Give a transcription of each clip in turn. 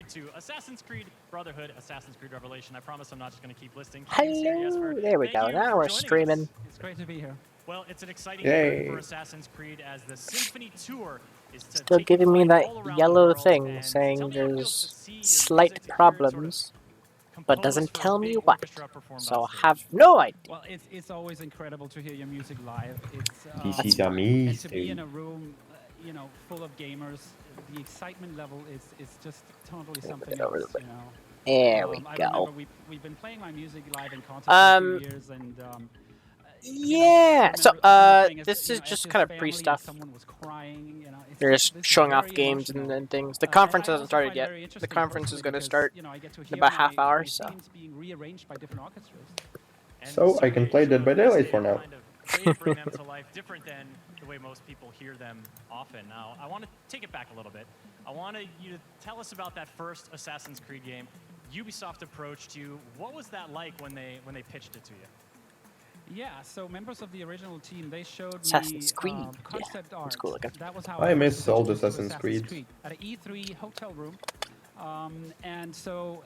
to Assassin's Creed Brotherhood, Assassin's Creed Revelation. I promise I'm not just going to keep listing. Hello, there we go. Now we're streaming. It's great to be here. Well, it's an exciting year for Assassin's Creed as the Symphony Tour is to Still take giving me flight that all around the yellow world. thing And saying tell me how it feels there's to see your slight music here problems, but doesn't for a tell me big what. orchestra performed So on I stage. have no idea. Well, it's always incredible to hear your music live. This is And to be in amazing. a room, full of gamers, the excitement level is just totally something over else. the There we I go. remember we've been playing my music live in concert for a few years, and Yeah. So this is just kind of family, pre-stuff. someone was crying. They're just this is showing off very games emotional. and things. The conference I hasn't also started find it yet. very The interesting conference is personally going to because, start I get to in hear about half hour. my So. themes being rearranged by different orchestras. And So I can Sergey play Dead by showed us Daylight a for now. kind of way to bring them to life different than the way most people hear them often. Now, I want to take it back a little bit. I wanted you to tell us about that first Assassin's Creed game. Ubisoft approached you. What was that like when they pitched it to you? Yeah, so members of the original team, they showed Assassin's me Creed. concept art. That's cool looking. That was how I first miss was old introduced to Assassin's Creed. At an E3 hotel room. And so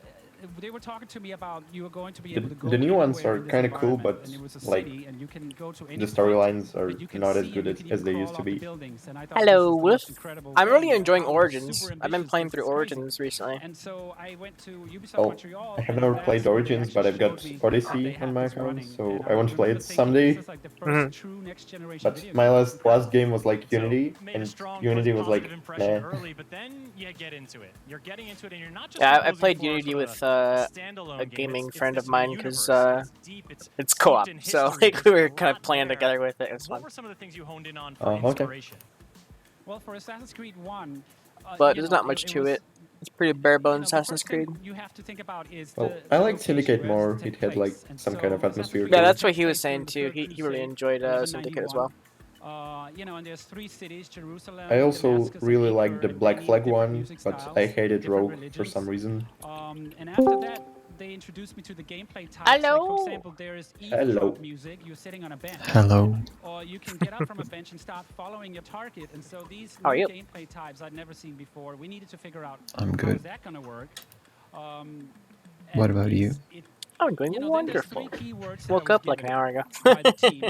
they were talking to me about you were going to be able to go The new ones anywhere are in this kind of cool, environment, but and it was a like city, and you can go to any the point, storylines are but you can not as see good and you can as they even used crawl to off the be. buildings, and I thought Hello, this is the Wolf. most incredible I'm really thing, enjoying how super Origins. I've been ambitious playing this through is crazy. Origins recently. And so I went to Ubisoft Oh, Montreal. I have and never that's played where they Origins, but actually I've got showed me Odyssey they had on my this account, running, so and I want to play remember it thinking, someday. This is like the first true next generation But video my game. last game was like So, Unity, made a and strong Unity first was like, positive impression nah. early, but then you get into it. You're getting into it, and you're not just Yeah, I composing played for Unity sort of with a standalone a game. gaming It's friend this of mine because universe. It's deep. it's steeped co-op. in So history. like we There's were a kind of lot playing there. together with it. It was What fun. were some of the things you honed in on for Oh, okay. inspiration? Well, for Assassin's Creed 1, But there's not much to it. It's pretty bare bones Assassin's Creed. You have to think about is Well, the I like location Syndicate where more. it takes It had like place. And some kind of so atmosphere Assassin's to Yeah, it. that's what takes he was place saying during too. the He really Third enjoyed Crusade, Syndicate as 1191. well. And there's 3 cities: Jerusalem, I also Damascus, really and liked the Acre, and Black many Flag different one, music but styles, I hated different Rogue for religions. some reason. And after that, they introduced me to the gameplay types. Like, Hello. for example, there is Hello. eavesdrop music. You're sitting on a bench. Hello. Or you can get up from a bench and start following your target. And so these How are new you? gameplay types I'd never seen before. We needed to figure out I'm how good. is that going to work. What about you? I'm doing There's wonderful. 3 keywords that Woke I was up like an given hour ago. by the team.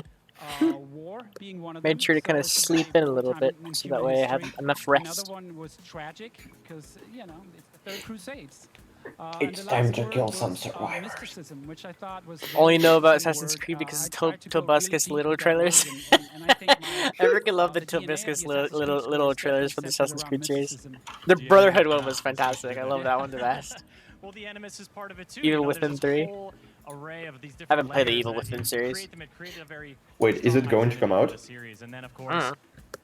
War being one of them. Made sure to kind of it's sleep in a little wartime bit in so that human way I had history. enough Another rest. one was tragic because it's the Third Crusades. It's time to kill some survivors. Mysticism, which I thought was Only know about interesting Assassin's word. Creed because I of tried to go Tobuscus really little deep with that word, trailers. and I think my, I freaking love the the DNA of the Tobuscus Assassin's Creed little story is trailers for definitely the centered Assassin's around Creed series. mysticism. The Yeah, Brotherhood yeah, one was fantastic. I love that one the best. Well, the Animus is part of it too. Evil You know, Within there's 3. this whole array of these I different haven't played the layers, Evil and as you Within series. create them, it created a very Wait, is strong it going to come identity for out? the series. And then, of course,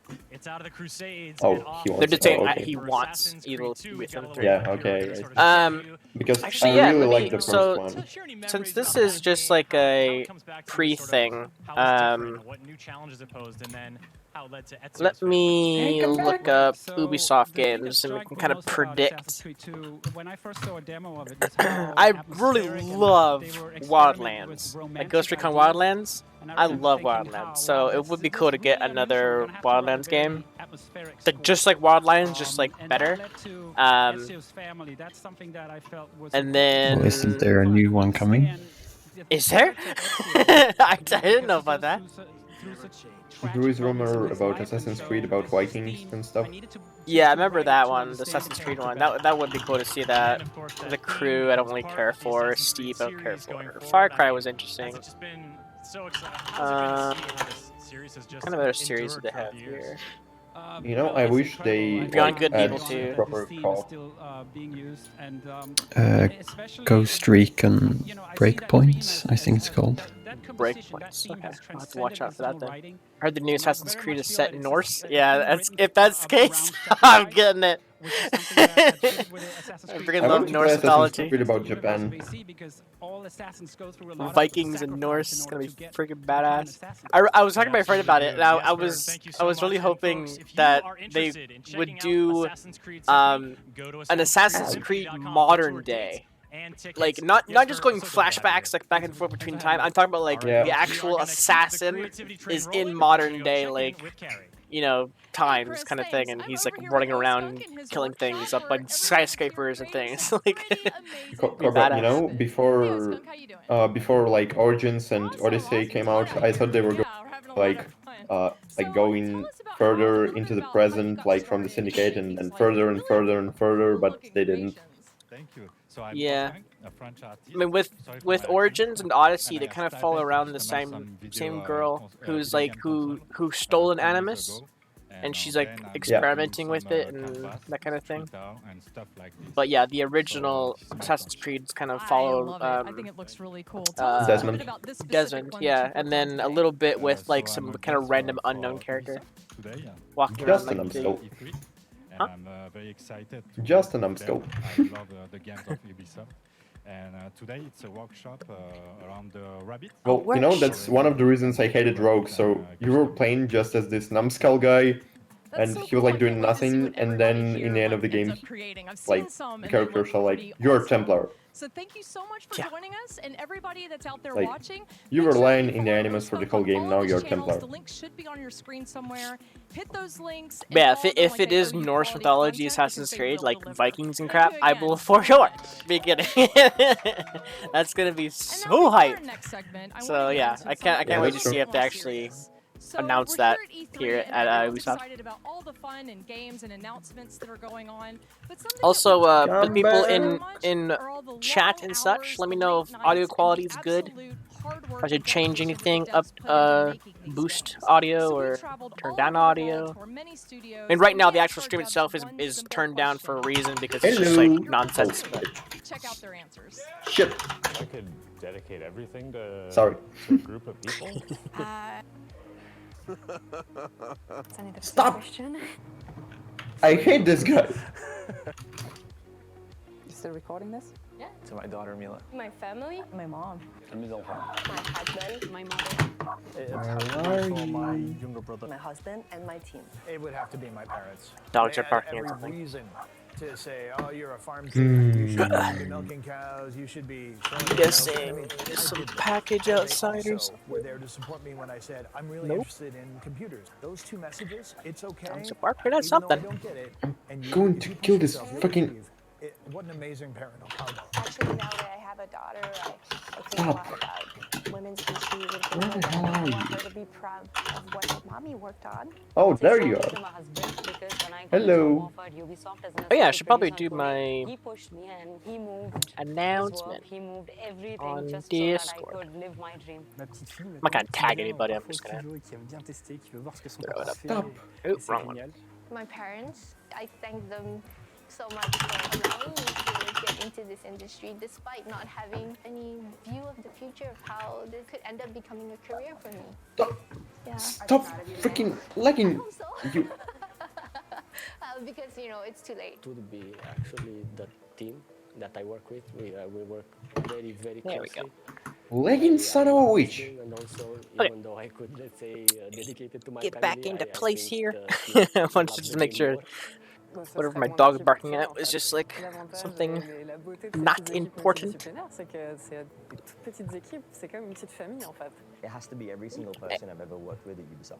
Mm. it's out of the Crusades. Oh, and off he They're wants just to. saying Oh, okay. he for wants Assassin's Creed Evil 2, we've got a Within little 3. Yeah, clip here okay. to sort of Um, show you. Because Actually, I yeah, really let like me- the first so- one. Share any Since memories this about is that just game, like how a it comes back to pre sort of thing, how it's different, what new challenges it posed, and then how it led to Ezio's let family. me look Right, up so Ubisoft the thing that games and we struck can me kind of most about Assassin's predict. Creed 2, when I first saw a demo of it, was how I really atmospheric and love they were experimenting Wildlands. with Like romantic Ghost Recon ideas. Wildlands. And I remember love thinking how, Wildlands, so wow, it this would be is cool to get really unusual. We're another gonna have to run a Wildlands very game. atmospheric Like score. just like Wildlands, just like And better. that led to Ezio's family. That's something that I felt was And important. then- Well, isn't there a new one coming? And the Is there? character of Ezio, I didn't know because he about that. goes through such There tragic is moments in rumor his about life, and Assassin's so Creed about this Vikings theme, and stuff. I needed to Yeah, I to remember write that to one, the understand Assassin's the Creed character one. better. That would be cool to see that. And of course, The that crew, theme I don't is really part care of the for. Assassin's Creed Steve, I don't care series going for. forward. Far Cry I mean, was has interesting. it just been so exciting? How's it been to see how this series has just Kind of other series endured that they throughout have the years? here. You know, Well, I it's wish incredible. they I Beyond think Good and had Evil that 2. proper this theme is co-op. still being used, and especially Ghost Recon you know, I see that Breakpoints, theme I think it's called. that composition, that Breakpoints. theme Okay, has I'll have to watch transcended out for that its then. own writing. I heard the new And I Assassin's very Creed much is feel set that in it's Norse. a Yeah, theme that's written if that's the around case, I'm sacrifice, getting it. which is something that fitted with Assassin's I Creed. freaking I love want to play Norse Assassin's mythology. Creed about Universe of Japan. AC, because all assassins go through a lot of Vikings and sacrifice Norse in is order gonna be to get freaking to become an badass. assassin. I was talking to my friend about it, and I Jasper, was thank you I so was really much. And hoping folks, if you that are they interested in would checking out do Assassin's Creed Symphony, go to an Assassin's Creed Assassin'sCreed.com for modern tour dates day. and tickets. Like not just Jasper, going so glad to have you flashbacks here. like back and forth Thanks between for having time. me. I'm talking about like Yeah. the We are actual gonna keep the assassin creativity train is rolling. in We're modern gonna go day check in like with Carrie. you know, times kind of thing, and he's like running around killing things up like skyscrapers and things. Like, Cobra, you badass. know, before like Origins and Odyssey came out, I thought they were like going further into the present, like from the Syndicate, and then further and further and further, but they didn't. Thank you. So I'm Yeah. a French artist. I mean, with Sorry for with my Origins accent, and Odyssey, and they I kind of started follow around to the make same some video, same girl who's video like game who console, stole an 10 years Animus, ago, and she's then like I'm experimenting doing with some, it and canvas, that kind of thing. Twitter, and stuff like this. But yeah, the original this is my Assassin's passion. Creed kind of I follow love it. I think it looks really cool. Tell us a little Desmond. bit about this specific Desmond, one yeah, that you and worked on then a today. little bit with So like I'm some a kind of guest random for unknown character Ubisoft today, walking Just around a like the, numbskull. E3, and Huh? I'm very excited. To Just a work with numbskull. them. I love the games of Ubisoft. And today it's a workshop around the rabbit. Well, you know, that's one of the reasons I hated Rogue. So you were playing just as this numbskull guy, That's and so he was cool. like I doing can't wait to see nothing, what and everybody then here, in the end of the ends game, up creating. I've like seen some, and the they characters look are like, pretty "You're a awesome. Templar." So thank you so much for Yeah. joining us, and everybody that's out there Like, watching. you make were sure lying you in the follow Animus for the Ubisoft whole on game, all now of you're his a channels. Templar. The link should be on your screen somewhere. Hit those links. and yeah. follow them If like it they is owe you Norse quality mythology content, Assassin's because they Creed, will like deliver. Vikings and Thank crap, you I again will so for sure much. be getting. That's gonna be And so now for our hype. next segment, I So, wanna get yeah, into I can't something wait a to little see if bit they more actually serious. So announce we're that here at, here E3, and at everyone's Ubisoft. excited about all the fun and games and announcements that are going on. But something Also, that we the don't people talk about much in are all the chat long and such, hours, let me the know late if audio nights, quality and is the good. absolute hard work If I should and change dedication that the anything up, devs put into making these boost games. audio, So we or traveled turn all down over the world audio. to our many studios, And right and now, we the asked actual our stream devs itself one is simple turned down for a question. reason because Could it's you just Hello. like nonsense. do But it? Check out their answers. Shit. I could dedicate everything to, Sorry. to a group of people. That's an interesting Stop. question. I hate this guy. You still recording this? Yeah. To my daughter Mila. My family, My mom. my husband, My mother. My younger brother. my husband, and my team. It would have to be my parents. dogs They are had barking at every something. reason to say, "Oh, you're a farm kid. You should be milking cows. You should be." Guessing there's some package outsiders. They also were there to support me when I said, "I'm really Nope. interested in computers." Those two messages, it's okay. Dogs are barking at even though I something. don't get it, and you, Going if to you push kill this yourself, you'll fucking- achieve. What an amazing parental combo. Actually, now that I have a daughter, I think a Stop. lot about women's issues and things Where the like that. hell are I want you? her to be proud of what mommy worked on. Oh, there you are. My husband, because when I got Hello. a job offer at Ubisoft as an Oh yeah, I assistant should probably producer do on my Korea, he pushed me and he moved his work, announcement. he moved everything on just so that I Discord. could live my dream. I'm not gonna tag anybody, I'm just gonna throw it up. Stop. Oh, wrong one. My parents, I thank them so much for allowing me to get into this industry despite not having any view of the future of how this could end up becoming a career for me. Stop. Yeah. Stop freaking lagging. Also, You. because it's too late. To be actually the team that I work with, we work very, very There we closely. Lagging son of a witch. And also, Okay. even though I could, let's say, dedicate it to my Get family, back into I place think here. the team I wanted loves to just the make game sure more. whatever my dog's barking at was just like something not important. It has to be every single person I've ever worked with at Ubisoft.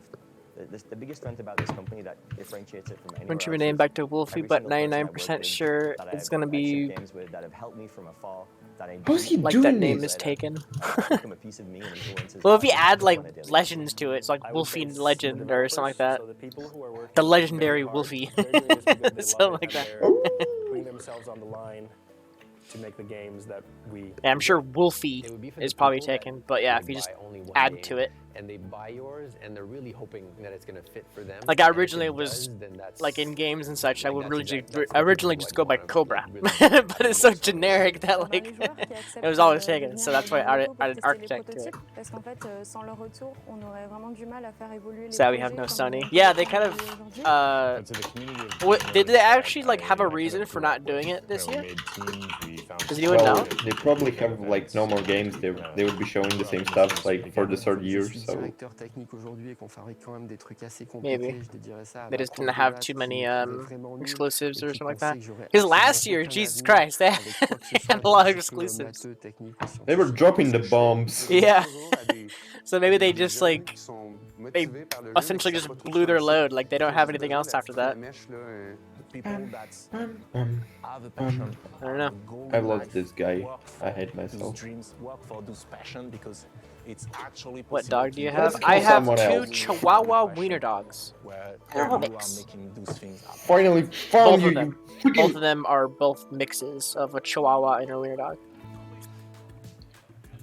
The biggest strength about this company that differentiates it from anywhere Went your else name is back to Wolfie, every but single person I've 99% worked with, sure that it's I've gonna shared be. games with, that have helped me from afar, that I How's he Like doing that this? name is taken. become a piece of me and influences. Well, if you my add life like on a daily legends to it, it's like I would Wolfie say it's the Legend or something like that. developers, so the people who are working The very legendary hard, Wolfie. they're doing this because they Something love like it, that. and they're putting themselves on the line to make the games that we. Yeah, I'm sure Wolfie It would be for is the probably people that taken, but yeah, only if you just buy only one add game, to it. and they buy yours, and they're really hoping that it's gonna fit for them. Like I and if it originally was does, then that's, like in games and such, I like, would that's really exact- ju- that's the originally people just I'd go by wanna Cobra, really but it's so generic that like it was always taken, so that's why I added Architect to it. So we have no Sony. Yeah, they kind of To the community of what, did they gamers that actually like have a I kinda reason for grew up not doing with, it this where year? we made teams, we found Does anyone Well, know? they probably have like no more games. They would be showing the same stuff like for the third year. So Maybe they just didn't have too many exclusives or something like that. Because last year, Jesus Christ, they had a lot of exclusives. they were dropping the bombs. Yeah. So maybe they just like they essentially just blew their load. Like they don't have anything else after that. I don't know. I've lost this guy. I hate myself. What dog do you Let's have? kill I have someone 2 else. Chihuahua wiener dogs. They're a mix. Finally found you, you Both freaking... of them are both mixes of a Chihuahua and a wiener dog.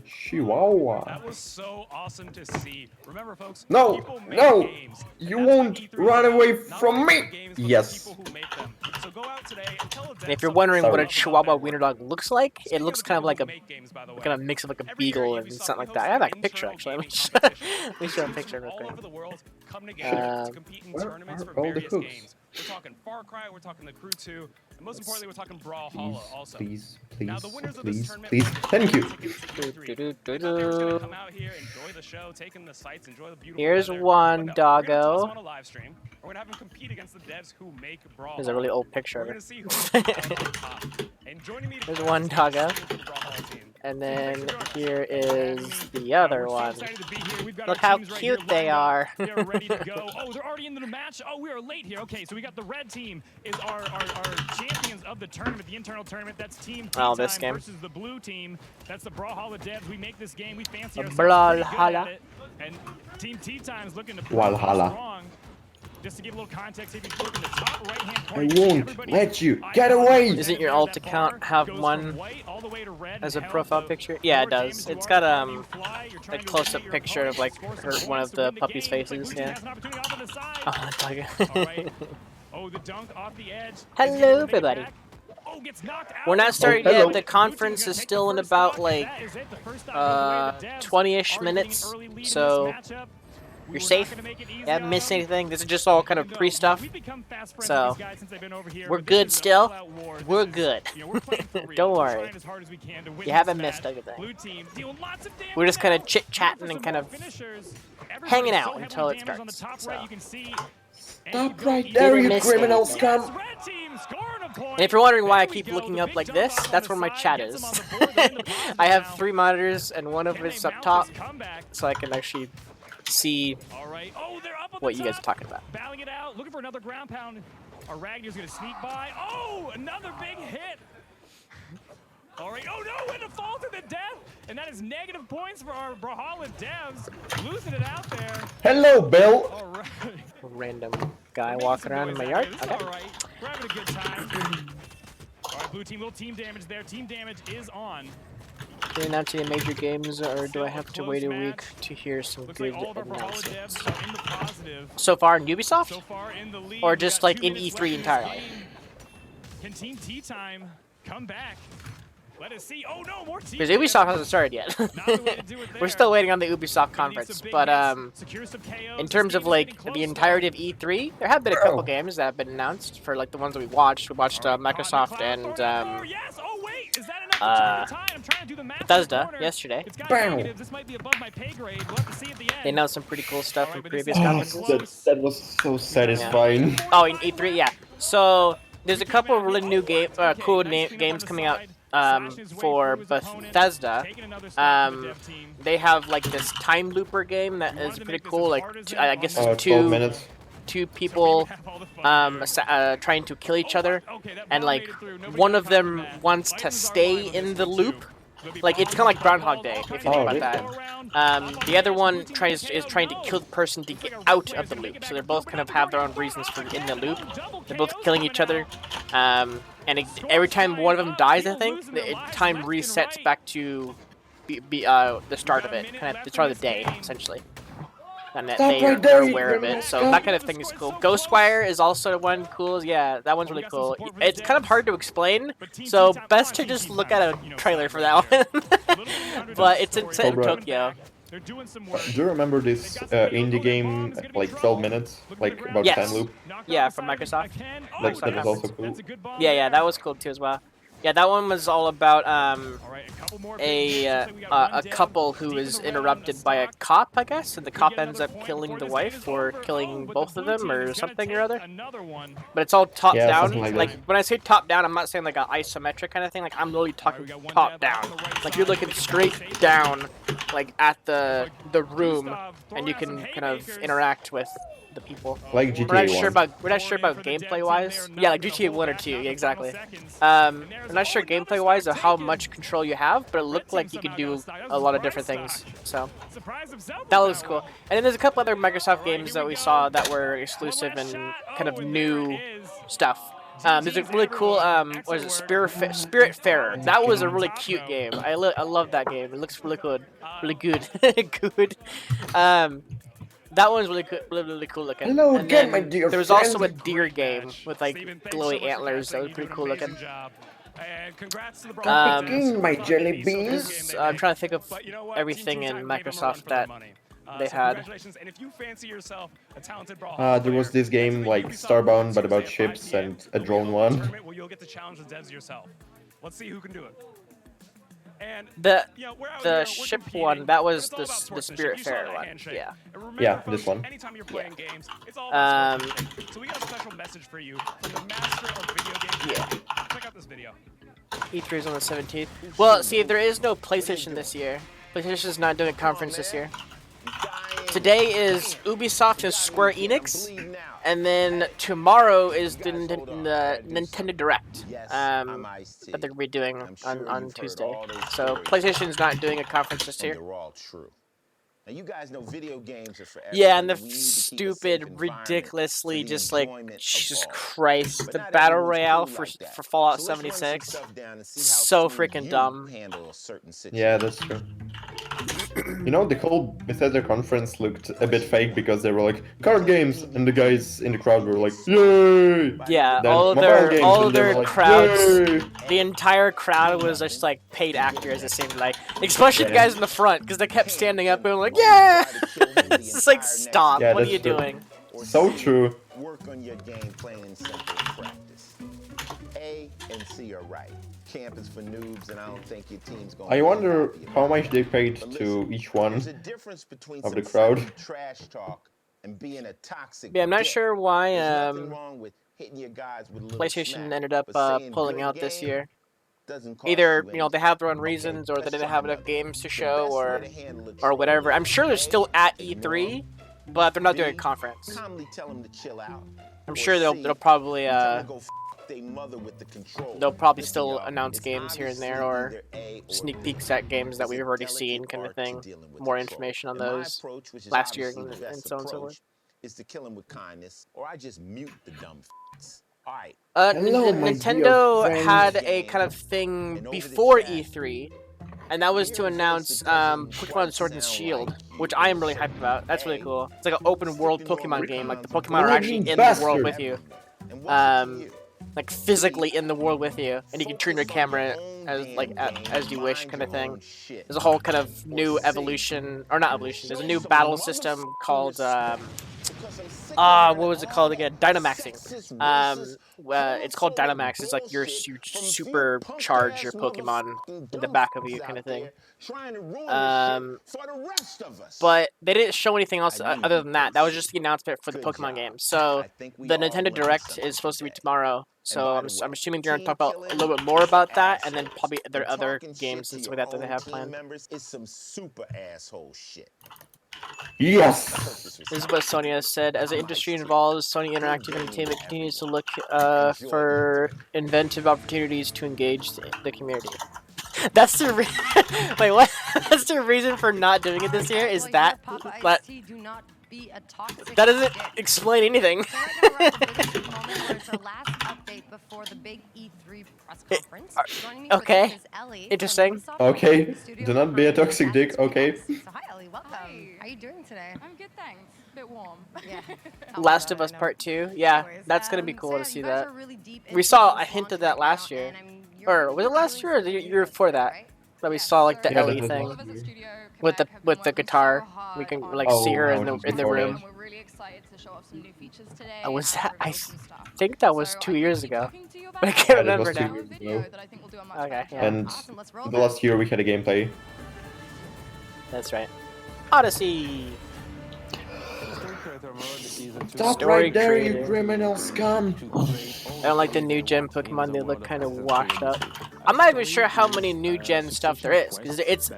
Chihuahua. That was so awesome to see. Remember, folks, No, people make no, games. you And that's won't what E3 is run about. away Not from only me. the games, but Yes. the people who make them. So go out today and tell a And vet if you're something wondering what a about Chihuahua their wiener work. dog looks like, it Speaking looks of kind of people like who a make games, by the way, kind of mix of like a every year beagle and Ubisoft something like hosts that. I have an a picture internal actually. gaming Let me show a picture real all quick. over the world come together to compete in where tournaments are for all the various hooks? games. We're talking Far Cry, we're talking The Crew 2, and most importantly, we're talking Brawlhalla Please, also. please, Now, please, the winners of this please, tournament please. will Thank you. tickets to E3. They thought they were just gonna come out here, enjoy the show, take in the sights, enjoy the beautiful Here's weather. one But no, we're gonna toss doggo. them on a live stream. We're gonna have them compete against the devs who make Brawlhalla. There's a really old picture We're of gonna it. see who's on top. And joining me to There's practice one is doggo. the Brawlhalla team. And So thanks then for joining us. here Thanks for having is me. the other We're so one. excited to be here. We've got Look our how teams right here cute they lined up. are. They are ready to go. Oh, they're already into the match. Oh, we are late here. Okay, so we got the red team is our champions of the tournament, the internal tournament. That's Team Tea Oh, this Time game. versus the blue team. That's the Brawlhalla devs. We make this game. We fancy The ourselves pretty good Brawlhalla. at it. And Team Tea Time is looking to prove Valhalla. strong. Just to give a little context, if you look in the top right-hand I corner, you see won't everybody let you icon get away. Isn't your alt account have one as a profile picture? Yeah, it does. It's got a close-up picture of like one of the puppy's faces. Yeah. Oh, doggo. Oh, the dunk off the edge. Hello, everybody. Oh, gets knocked out. We're not started hello. yet. The conference is still in about like 20-ish minutes, so you're safe. You haven't missed anything. This is just all kind of pre-stuff, so we're good still. We're good. Don't worry. You haven't missed anything. We're just kind of chit-chatting and kind of hanging out until it starts. So. Stop right there, you criminal scum! And if you're wondering why I keep looking up like this, that's where my chat is. I have 3 monitors and one of it's up top, so I can actually see what you guys are talking about. Battling it out, looking for another ground pound. Our Ragnar's gonna sneak by. Oh, another big hit. All right, oh no, and a fall to the death. And that is negative points for our Brawlhalla devs. Losing it out there. Hello, Bill! All right. Random guy walking around in my yard. It's Okay. all right. We're having a good time. All right, blue team, little team damage there. Team damage is on. Do you announce any major games, or do I have to wait a week to hear some Looks good like all of our Brawlhalla announcements? devs are in the positive. So far in Ubisoft? So far in the lead. Or We've just got like 2 in minutes E3 left in this entirely? game. Can Team Tea Time come back? Let us see. Oh no, more team. Because Ubisoft hasn't started yet. Not the way to do it We're there. still waiting on the Ubisoft Gonna need conference, some big but hits, secure some KOs. in terms This of game is like getting the close, entirety though. of E3, there have been a couple games that have been announced for like the ones that we watched. We watched Microsoft and Yes. Oh wait, is that enough to turn the tide? I'm trying to do the math in the Bethesda corner. yesterday. It's got Bam. negatives. This might be above my pay grade. We'll have to see at the end. They announced some pretty cool stuff Alright, in but this previous is conferences. That was so satisfying. Oh, in E3, yeah. So there's a couple of really new cool games coming out for Bethesda. They have like this time looper game that is pretty cool. Like I guess it's 12 minutes. two people trying to kill each other, and like one of them wants to stay in the loop. Like it's kind of like Groundhog Day if you think about that. The other one is trying to kill the person to get out of the loop. So they both kind of have their own reasons for in the loop. They're both killing each other, and every time one of them dies, I think time resets back to the start of it, kind of the start of the day, essentially. And that they're aware of it, so that kind of thing is cool. Ghostwire is also one cool. Yeah, that one's really cool. It's kind of hard to explain, so best to just look at a trailer for that one. But it's set in Tokyo. Do you remember this indie game, like 12 minutes, like about Yes. time loop? Yeah, from Microsoft. That was also cool. Yeah, that was cool too as well. Yeah, that one was all about All right, a couple more big names. Looks like we got one a down, couple who deep in is the round, interrupted a by a stock. cop, I guess, and the Could cop get ends another up point killing before the this game wife is or over. killing But both the of blue them team or is gonna something or take other. another one. But it's all top Yeah, down. something like Like that. when I say top down, I'm not saying like an isometric kind of thing. Like I'm literally talking got one top dab left down. on the right Like you're side. looking Looking for straight conversation. down, like at the room, Gustav and you throwing out can some kind of haymakers. interact with the people. Like We're GTA not sure 1. about gameplay wise. Yeah, like GTA 1 or 2. Yeah, exactly. I'm not sure gameplay wise of how much control you have, but it looked like you could do a lot of different things. So that was cool. And then there's a couple other Microsoft games that we saw that were exclusive and kind of new stuff. There's a really cool what is it, Spiritfarer. That was a really cute game. I love that game. It looks really good, really good, good. That one's really good, really cool looking. Hello And again, then my dear there was friend. also a deer game with like Steven, thanks so glowy much for antlers. That casting. was You pretty do an cool looking. amazing job. And congrats to the Um, Begin, my jelly beans. I'm trying to think of But you know what? everything Team in Time gave them a run Microsoft for their that money. they So had. congratulations, and if you fancy yourself a talented Brawlhalla There was player, this game enter the like Ubisoft Starbound, World but about Tuesday at 5 ships p.m. and a There'll be drone open one. tournament where you'll get to challenge the devs yourself. Let's see who can do it. And The you know, we're out the here, we're ship competing, one, that but was it's all the about the sportsmanship. You saw Spiritfarer that one. handshake. Yeah. And remember, Yeah, folks, this one. anytime you're playing games, it's all about sportsmanship. So we got a special message for you from the master of video games. Yeah. Check out this video. E3 is on the 17th. Well, see, there is no PlayStation this year. PlayStation's not doing a conference this year. Today is Ubisoft and Square Enix, and then tomorrow is the Nintendo Direct that they're going to be doing on Tuesday. So PlayStation's not doing a conference this year. Now you guys know video games are forever. Yeah, and the stupid, ridiculously, just like, Jesus Christ, the Battle Royale for Fallout 76, so freaking dumb. Yeah, that's true. You know, the whole Bethesda conference looked a bit fake because they were like, card games, and the guys in the crowd were like, yay! Yeah, Then all mobile games, of and they their were like, crowds, yay! the entire crowd was just like paid actors, it seemed like. Especially the guys in the front, because they kept standing up and like, yeah! It's just like, stop, Yeah, what are that's you true. doing? So true. Work on your game plan in simple practice. A and C are right. Camp is for noobs, and I don't think your team's going. I wonder how much they paid to each one There's a difference between of the some crowd. sucky trash talk and being a toxic. Yeah, I'm not dick. sure why There's nothing wrong with hitting your guys with a little PlayStation smack, ended up but saying pulling good out this game year. doesn't cost Either, you you know, they have their own reasons, or they let's didn't try have enough another. games to The show, best way or to handle a or whatever. troll I'm sure they're is still at A, E3, but they're not doing a B, conference. calmly tell them to chill out. I'm Or sure C, they'll probably tell them to go they mother with the control. they'll probably Listen, still y'all, announce it's games here and there, obviously or either A or sneak B. peeks at games that It's we've a already delicate seen, kind of art to thing. dealing with More the information on troll. And my those approach, which is last year obviously the and best so on and so forth. approach, is to kill them with kindness, or I just mute the dumb f***s. All right. Hello, my dear Nintendo friends. had a kind of thing before E3, and that was to announce Pokemon Sword and Shield, which I am really hyped about. That's really cool. It's like an open world Pokemon game. Like the Pokemon are actually in the world with you, like physically in the world with you, and you can turn your camera as you wish, kind of thing. There's a whole kind of new evolution, or not evolution. There's a new battle system called what was it called again? Dynamaxing. It's called Dynamax. It's like you supercharge your Pokemon in the back of you, kind of thing. But they didn't show anything else other than that. That was just the announcement for the Pokemon game. So the Nintendo Direct is supposed to be tomorrow. So I'm assuming they're gonna talk about a little bit more about that, and then probably their other games and stuff like that they have planned. It's some super asshole shit. Yes! This is what Sony has said. As the industry evolves, Sony Interactive Entertainment continues to look for inventive opportunities to engage the community. That's the wait, what? That's the reason for not doing it this year? Is that that doesn't explain anything. Okay. Interesting. Okay. Do not be a toxic dick, okay? Hi Ellie, welcome. How are you doing today? I'm good, thanks. A bit warm. Yeah. Last of Us Part 2. Yeah, that's gonna be cool to see that. We saw a hint of that last year. Or was it last year or the year before that? That we saw like the Yeah, Ellie thing with the guitar. We can like see her in the room. We're really excited to show off some new features today. Was that? I think that was 2 years ago. Talking to your But I can't Yeah, that was remember 2 now. years ago. that I think will do a much Okay, better yeah. job. And Awesome, let's roll the last year we had a gameplay. That's right. Odyssey. Stop Story right there, you creator. criminal scum! I don't like the new gen Pokemon. They look kind of washed up. I'm not even sure how many new gen stuff there is, because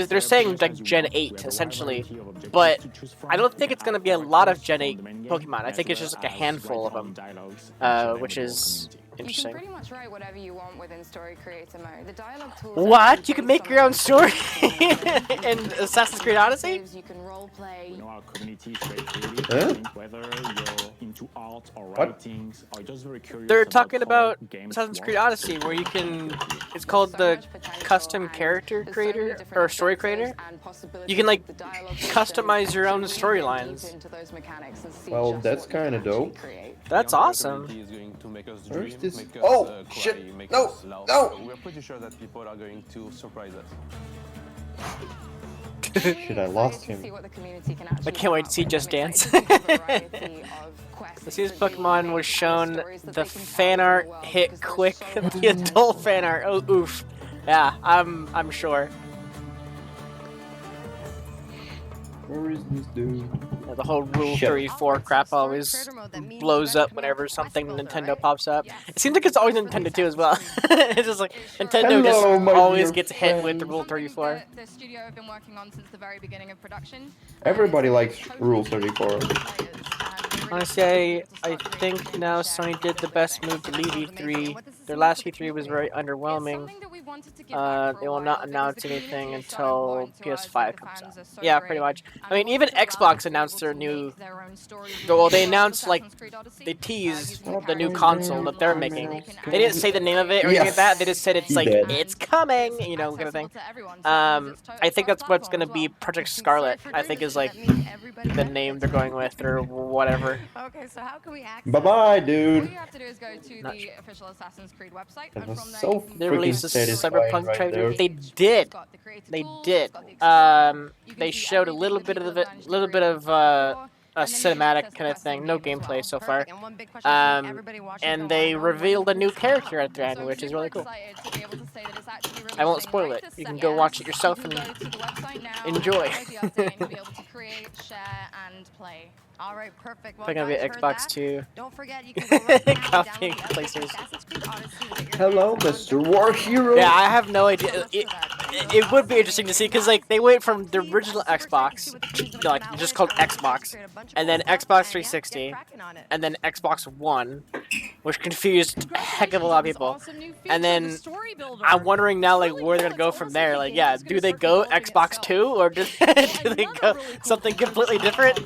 they're saying like Gen 8 essentially, but I don't think it's gonna be a lot of Gen 8 Pokemon. I think it's just like a handful of them, which is interesting. You can pretty much write whatever you want within Story Creator mode. The dialogue tools What? You can make your own story in Assassin's Creed Odyssey? you can role play. Our community is very creative. Huh? Whether you're into art or writing or just very curious. They're talking how about games Assassin's work. Creed Odyssey, where you can. It's called the custom character creator or story creator. You can like customize your own storylines. Well, that's kind of dope. That's awesome. Where's this? Oh shit! No! No! We're pretty sure that people are going to surprise us. Shit, I lost him. I can't wait to see Just Dance. As soon as Pokemon was shown, the fan art hit quick. The adult fan art. Oh, oof. Yeah, I'm sure. Where is this dude? Yeah, the whole Rule 34 crap always blows up whenever something Nintendo pops up. It seems like it's always Nintendo too as well. It's just like Nintendo Hello, my just always dear gets hit with friend. the Rule 34. The studio have been working on since the very beginning of production. Everybody likes Rule 34. Honestly, I think now Sony did the best move to leave E3. Their last E3 was very underwhelming. They will not announce anything until PS5 comes out. Yeah, pretty much. I mean, even Xbox announced their new. Well, they announced like they teased the new console that they're making. They didn't say the name of it or anything like that. They just said it's like it's coming, you know, kind of thing. I think that's what's gonna be Project Scarlet. I think is like the name they're going with or whatever. Okay, so how can we access Bye bye, All dude. you have to do is go to the official Assassin's Creed website. That And was from there so you can They freaking released a satisfying Cyberpunk right trailer. there. They did. got the creative They tools, did. got the explorers. You can They see showed a everything little the bit of people it, that managed to little bit create of before, a and then you can cinematic access the kind of rest thing. the No game as gameplay well. so far. Perfect. And one big question for everybody watching And from they around revealed a new wonderful character at the world. end, So which is super really cool. excited to be able to say that it's actually I won't releasing spoil right it. this You can second. go watch it yourself You can and go to the website now, enjoy. download the update, and you'll be able to create, share, and play. All right, perfect. Well, It's gonna be guys, heard Xbox that? 2. Don't forget, you can go right now and Copying download the update for places. Assassin's Creed Odyssey to get your Hello, hands on Mr. War Hero. Yeah, I have no idea. It would be interesting to see because like they went from the original Xbox, like just called Xbox, and then Xbox 360, and then Xbox One, which confused a heck of a lot of people. And then I'm wondering now like where they're gonna go from there. Like, yeah, do they go Xbox 2 or do they go something completely different?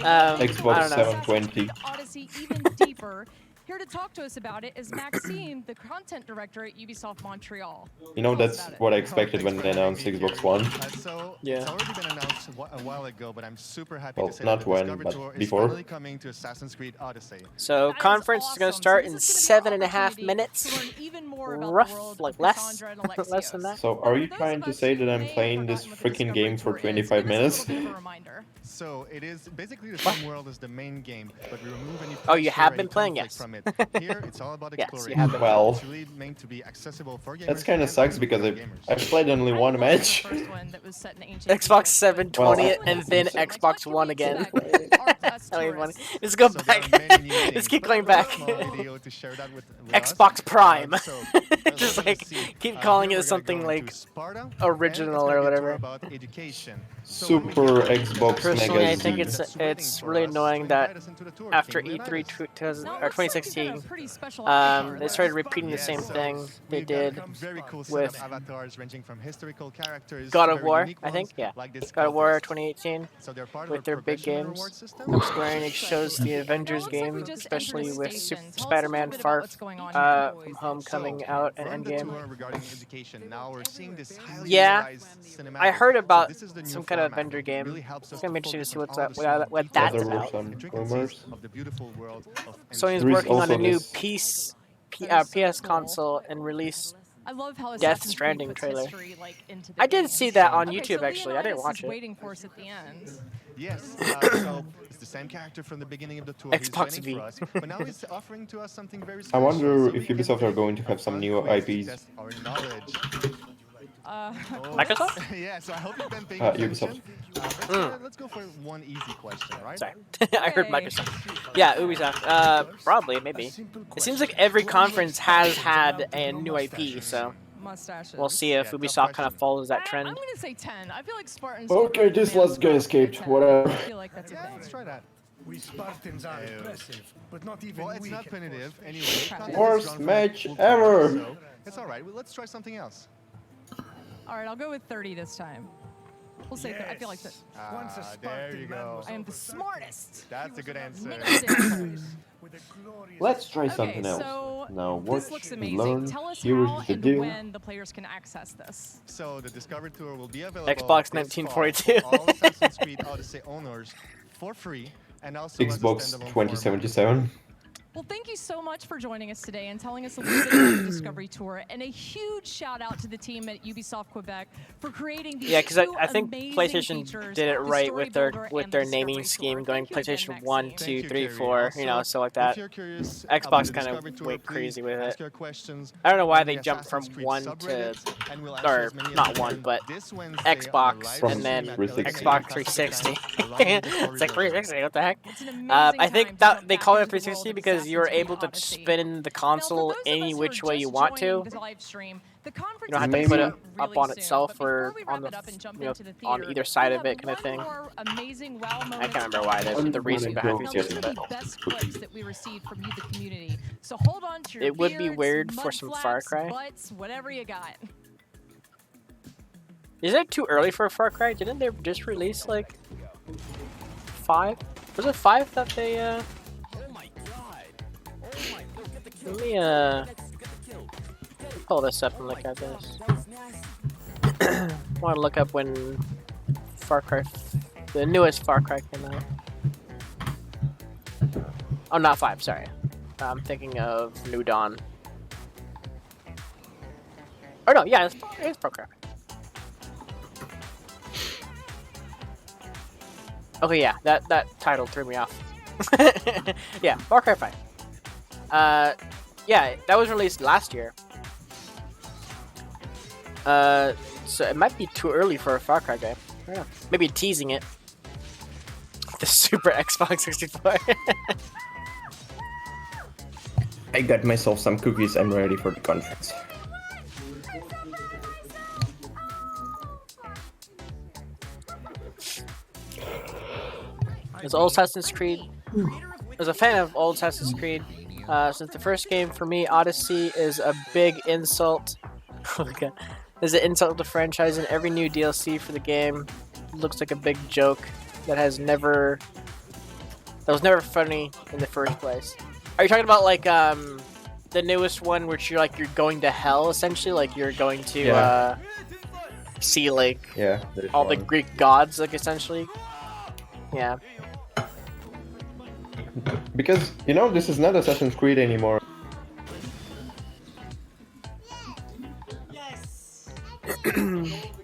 I Xbox don't know. 720. Odyssey even deeper. Here to talk to us about it is Maxime, the content director at Ubisoft Montreal. You know, that's what I expected when they announced Xbox One. So Yeah. it's already been announced a while ago, but I'm super happy Well, to say not that the when, Discovery but Tour is before. finally coming to Assassin's Creed Odyssey. So conference is gonna start in 7.5 minutes. Rough, like less, less than that. So, are you trying to say that I'm playing this freaking game for 25 minutes? So it is basically the same world as the main game, but we remove any Oh, you have been pre-story playing, conflict yes. from it. Here, it's all about Yes, you exploration. have been. Well, It's really meant to be accessible for gamers. That's kind of and sucks because I've played only one match. Xbox 720 Well, and then Xbox One again. Us That would be funny. tourists. Let's go So there back. are many new Let's things, keep but going a back. small video to share that with Xbox us. Prime. So, Just we're gonna like see, keep calling here it we're gonna something go like into Sparta, and original it's or gonna be a tour whatever. about education. So when we Super get into Xbox Personally, I think Magazine. it's really annoying that after E3 2016, they started repeating the same thing they did with avatars ranging from historical characters God to of very War, unique I think, ones, yeah. like this God of War Cultist. 2018 So they're part of with a their big progression reward games. system. Square Enix shows the Avengers game, especially with Spider-Man Far from Homecoming out and We're on the Endgame. tour regarding education. Now we're seeing this highly Yeah, realized cinematic. I heard So about this is the new some kind of format. Avenger It game. really helps It's us gonna be interesting to focus see on what's all up, the small what Yeah, that's there were about. some intricacies rumors. of the beautiful world of Sony's There is working on also a new this- PS console and release I love how Death Assassin's Stranding Creed puts trailer. history, like, into the I did game. see that on Okay, YouTube so actually. I didn't Leonidas watch is it. waiting for us at the end. Yes, so it's the same character from the beginning of the tour. Xbox He's V. waiting for us, but now he's offering to us something very I special. wonder So if we can Ubisoft are take going to have a some fun new quiz to IPs. test our knowledge. Microsoft? Yeah, so I hope you've been paying Ubisoft. attention. Let's go for one easy question, right? Sorry, I heard Microsoft. Yeah, Ubisoft. Probably, maybe. It seems like every conference has had a new IP, so Mustaches. we'll see if Ubisoft kind of follows that I'm trend. gonna say 10. I feel like Spartans. Okay, this last guy escaped. Whatever. I feel like that's a thing. Let's try that. We Spartans are impressive, but not even Well, it's we not can punitive. Anyway, Worst match ever. So it's all right. Well, let's try something else. All right, I'll go with 30 this time. We'll say I feel like that. There you go. I am the smartest. That's a good answer. Let's try Okay, something else. so Now, what this looks we amazing. learn, Tell us here how is the and deal. when the players can access this. So the Discover Tour will be available Xbox this fall 1942. for all Assassin's Creed Odyssey owners for free, and also as a Xbox standalone 2077. Well, thank you so much for joining us today and telling us a little bit about the Discovery Tour. And a huge shout out to the team at Ubisoft Quebec for creating these Yeah, because two I think amazing PlayStation features, did it the right Story with their Builder and the naming Discovery scheme, Tour. going Thank you again, PlayStation 1, Maxine. 2, you, 3, Carrie. 4, you know, Also, so like if that. you're curious Xbox about the kind Discovery of Tour, went please crazy with ask it. your questions I don't know why on they the jumped from Assassin's Creed 1 to, subreddit, and we'll answer or as many as not we 1, can but this Wednesday on the Xbox live and stream then at 360. Xbox 360. It's like 360, what the heck? It's an amazing I time think to that jump they back call it into the 360 world of because you're Assassin's able Creed to Odyssey. spin the console any which way you want to. You You don't have to Maybe. put it up on itself or on the, on either side of it kind of thing. I can't remember why the reason behind Now, 360, these are but the best clips that we received from you, the community. So hold on to your it would be beards, weird for mud some flaps, Far Cry. butts, whatever you got. Is it too early for a Far Cry? Didn't they just release like 5? Was it 5 that they let me pull this up and look at this. I want to look up when Far Cry, the newest Far Cry came out. Oh, not 5, sorry. I'm thinking of New Dawn. Oh no, yeah, it's Far Cry. Okay, yeah, that title threw me off. Yeah, Far Cry 5. Yeah, that was released last year. So it might be too early for a Far Cry game. I don't know. Maybe teasing it. The Super Xbox 64. I got myself some cookies. I'm ready for the conference. As old Assassin's Creed, as a fan of old Assassin's Creed, since the first game for me, Odyssey is a big insult. Oh my god. Is an insult to the franchise, and every new DLC for the game looks like a big joke that was never funny in the first place. Are you talking about like the newest one, which you're going to hell essentially, like you're going to see like all the Greek gods, like essentially? Yeah. Because you know this is not Assassin's Creed anymore.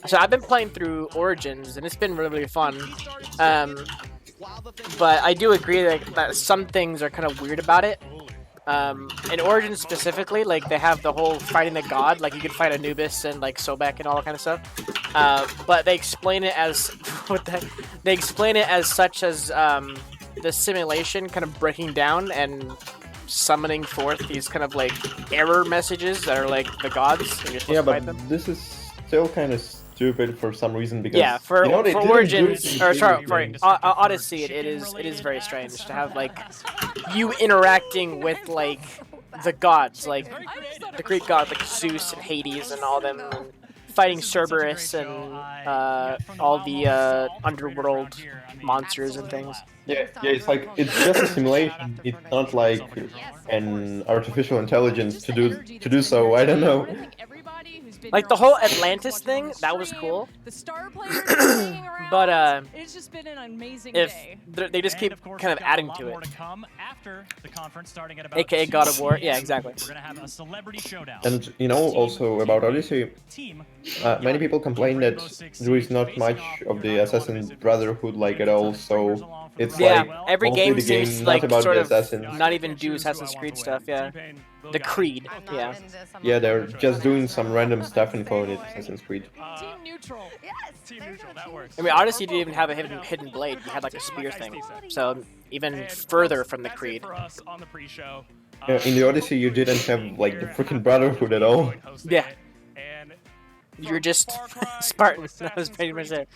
So I've been playing through Origins, and it's been really fun. But I do agree that some things are kind of weird about it. In Origins specifically, like they have the whole fighting the god, like you could fight Anubis and like Sobek and all that kind of stuff. But they explain it as what the heck? They explain it as such as the simulation kind of breaking down and summoning forth these kind of like error messages that are like the gods. And you're supposed to fight them. This is still kind of stupid for some reason because for you know, for Origins or sorry, Odyssey, it is very strange to have like you interacting with like the gods, like the Greek gods, like Zeus and Hades and all them, and fighting Cerberus and all the underworld monsters and things. Yeah, it's like it's just a simulation. It's not like an artificial intelligence to do so. I don't know. been Like here the on whole site, Atlantis watching on thing, the that was stream, cool. The star players hanging around. But it's just been an amazing if day. they just keep of course, kind we've of got adding a lot to more it. to come after the conference starting at about AKA 2 God of War. p.m. Yeah, exactly. We're gonna have a celebrity showdown. And you know, also about Odyssey, many people complain that there is not much of the Assassin Brotherhood like at all. So it's like every mostly game the game seems not like about sort the of assassins. not even do Assassin's Creed stuff. Yeah, the Creed. Yeah. Yeah, they're just doing some random stuff and calling it Assassin's Creed. Team neutral. Yes. Team neutral. That works. I mean, Odyssey didn't even have a hidden blade. You had like a spear thing, so even further from the Creed. For us on the pre-show. In the Odyssey, you didn't have like the freaking Brotherhood at all. Yeah. You're just Spartan. That was pretty much it.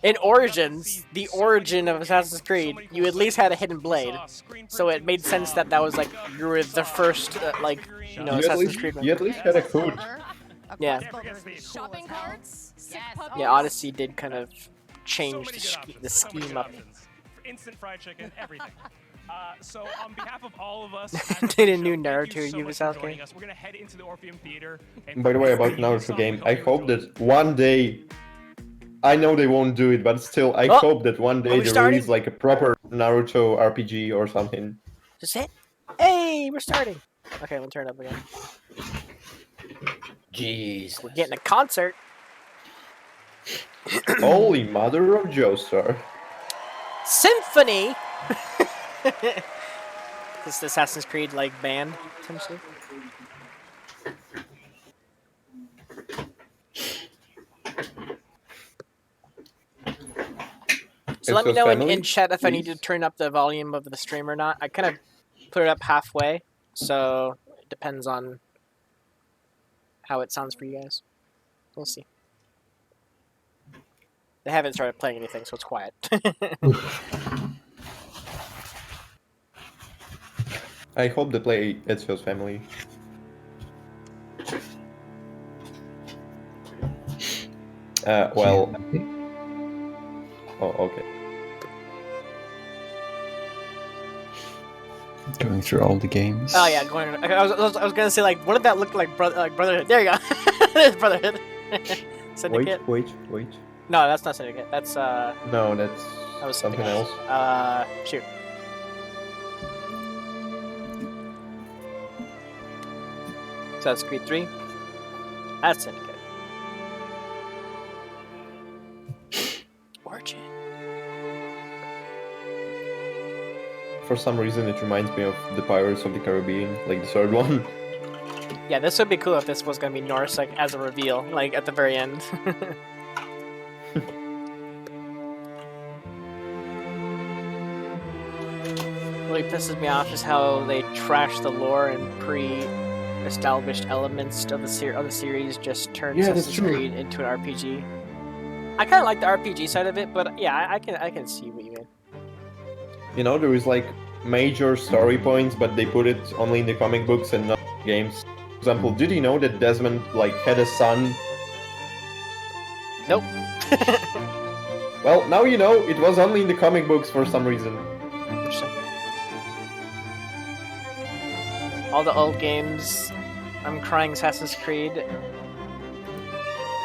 In Origins, the origin of Assassin's Creed, you at least had a hidden blade, so it made sense that that was like you were the first Assassin's Creed. You at least had a code. Yeah. Shopping carts. Yeah, Odyssey did kind of change the scheme up. Instant fried chicken, everything. So on behalf of all of us, Did a new Naruto Ubisoft game. we're gonna head into the Orpheum Theater. By the way, about Naruto game, I hope that one day, I know they won't do it, but still, I hope that one day they release like a proper Naruto RPG or something. Just hit. Hey, we're starting. Okay, we'll turn it up again. Jeez. We're getting a concert. Holy mother of Joestar. Symphony. This is Assassin's Creed like band, essentially. So let me know in chat if I need to turn up the volume of the stream or not. I kind of put it up halfway, so it depends on how it sounds for you guys. We'll see. They haven't started playing anything, so it's quiet. I hope they play Ezio's Family. Well... Oh, okay. Going through all the games. Oh yeah, I was gonna say like, what did that look like, Brotherhood? There you go. There's Brotherhood. Syndicate. Wait. No, that's not Syndicate. That's No, that was something else. Shoot. So that's Creed 3. That's Syndicate. Origin. For some reason, it reminds me of the Pirates of the Caribbean, like the third one. Yeah, this would be cool if this was gonna be Norse, like as a reveal, like at the very end. What really pisses me off is how they trash the lore and pre-established elements of the series, just turn Assassin's Creed into an RPG. I kind of like the RPG side of it, but yeah, I can see what you mean. You know, there is like major story points, but they put it only in the comic books and not in games. For example, did you know that Desmond like had a son? Nope. Well, now you know. It was only in the comic books for some reason. Interesting. All the old games, I'm crying Assassin's Creed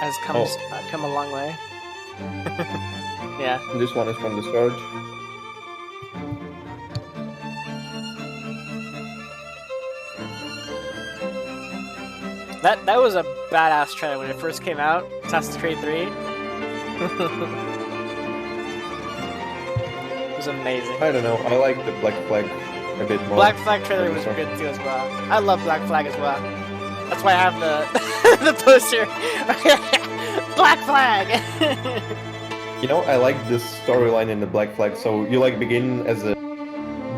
has come a long way. Yeah. This one is from the start. That was a badass trailer when it first came out. Assassin's Creed 3. It was amazing. I don't know. I like the Black Flag a bit more. Black Flag trailer was good too as well. I love Black Flag as well. That's why I have the the poster. Black Flag. You know, I like this storyline in the Black Flag. So you like begin as a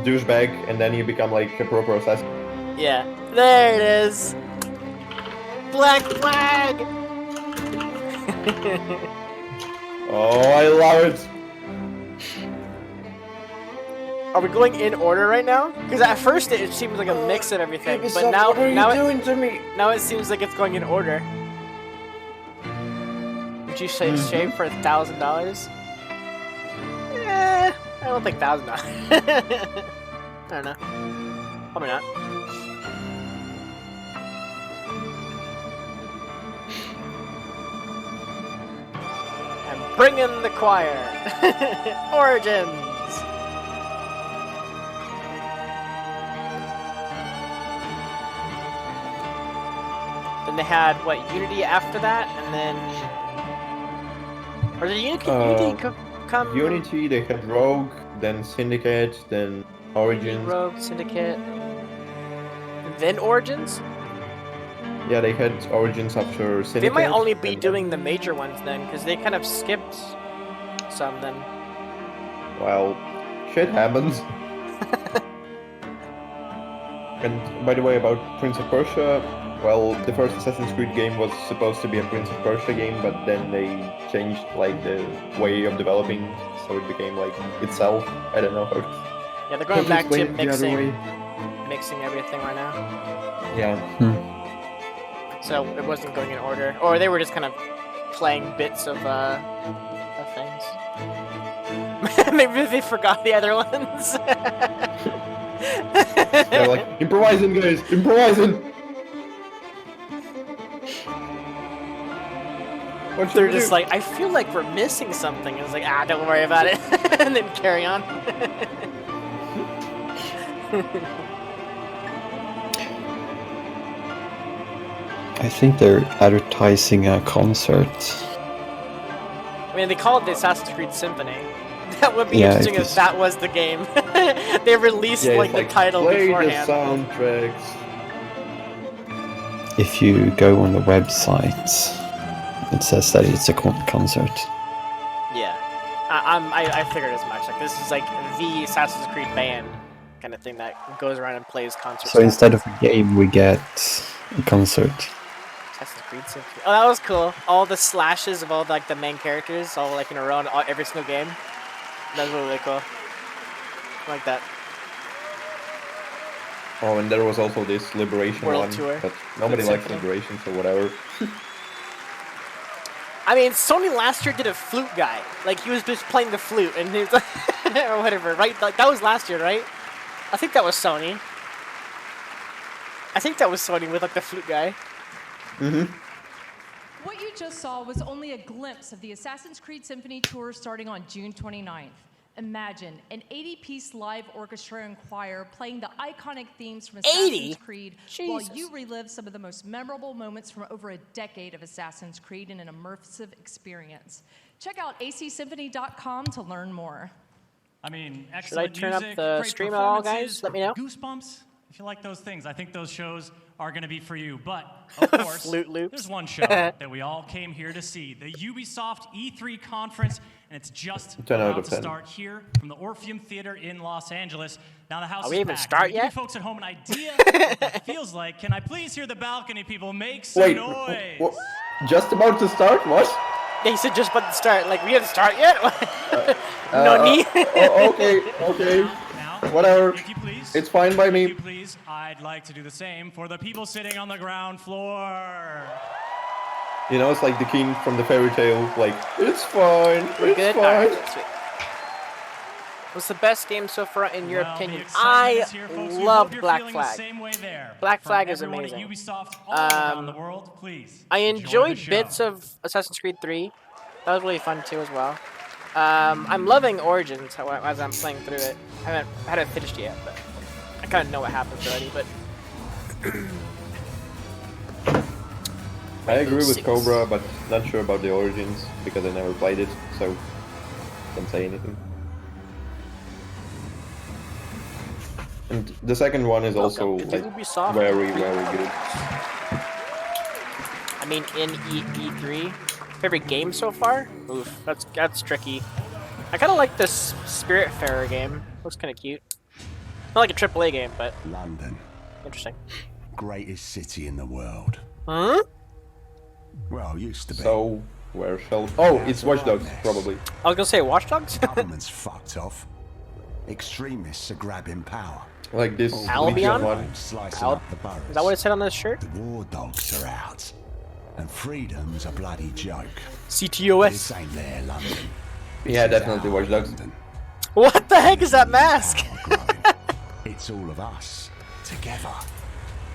douchebag and then you become like a proper assassin. Yeah, there it is. Black Flag. Oh, I love it. Are we going in order right now? Because at first it seemed like a mix of everything, Ubisoft, but now what are you doing to me? Now it seems like it's going in order. Would you say shave for $1,000? I don't think $1,000. I don't know. Probably not. Bring in the choir. Origins. Then they had what, Unity after that, and then or did Unity come? Unity, they had Rogue, then Syndicate, then Origins. Rogue, Syndicate, then Origins. Yeah, they had Origins after Syndicate. They might only be doing the major ones then, because they kind of skipped some then. Well, shit happens. And by the way, about Prince of Persia, well, the first Assassin's Creed game was supposed to be a Prince of Persia game, but then they changed like the way of developing, so it became like itself. I don't know how. Yeah, they're going back to mixing everything right now. Yeah. So it wasn't going in order, or they were just kind of playing bits of things. Maybe they forgot the other ones. They're like, improvising, guys, improvising. They're just like, I feel like we're missing something. It's like, don't worry about it, and then carry on. I think they're advertising a concert. I mean, they call it the Assassin's Creed Symphony. That would be interesting if that was the game. They released like the title beforehand. The soundtracks. If you go on the website, it says that it's a concert. Yeah, I figured as much. Like this is like the Assassin's Creed band kind of thing that goes around and plays concerts. So instead of a game, we get a concert. Assassin's Creed Symphony. Oh, that was cool. All the slashes of all like the main characters, all like in a row in every single game. That was really cool. I like that. Oh, and there was also this Liberation World one, Tour. but nobody likes Liberation, so whatever. I mean, Sony last year did a flute guy. Like he was just playing the flute, and he was or whatever, right? Like that was last year, right? I think that was Sony. I think that was Sony with like the flute guy. What you just saw was only a glimpse of the Assassin's Creed Symphony Tour starting on June 29th. Imagine an 80-piece live orchestra and choir playing the iconic themes from Assassin's Creed while you relive some of the most memorable moments from over a decade of Assassin's Creed in an immersive experience. Check out acsymphony.com to learn more. I mean, Should I excellent turn up music, the great stream at all, performances, guys? Let me know. Goosebumps. If you like those things, I think those shows are going to be for you. But, of course, Flute loops. there's one show that we all came here to see, the Ubisoft E3 conference, and it's just 10 out about of to 10. start here from the Orpheum Theater in Los Angeles. Now the house Are is we even packed. start To yet? give folks at home an idea of what that feels like, can I please hear the balcony people make some Wait, noise? just about to start? What? They said just about to start. Like we haven't started yet. No need. Okay. Whatever. It's fine by me. Please, I'd like to do the same for the people sitting on the ground floor. You know, it's like the king from the fairy tale. Like, it's fine. We're It's good. fine. All right, sweet. What's the best game so far in your opinion? I love Black Flag. Black Flag is amazing. I enjoyed bits of Assassin's Creed 3. That was really fun too as well. I'm loving Origins as I'm playing through it. I haven't finished yet, but I kind of know what happens already. But I agree with Cobra, but not sure about the Origins because I never played it, so can't say anything. And the second one is also like Ubisoft. very good. I mean, in E3, favorite game so far? Oof, that's tricky. I kind of like this Spiritfarer game. Looks kind of cute. Not like a AAA game, but London. Interesting. Greatest city in the world. Huh? Well, used to be. So, where shall... Oh, it's Watch Dogs, probably. I was gonna say Watch Dogs? Government's fucked off. Extremists are grabbing power. Like this Albion? one. Slicing up the boroughs. Is that what it said on this shirt? The war dogs are out. And freedom's a bloody joke. CTOS. This ain't there, London. Yeah, definitely Watch Dogs. What the heck is that mask? It's all of us, together.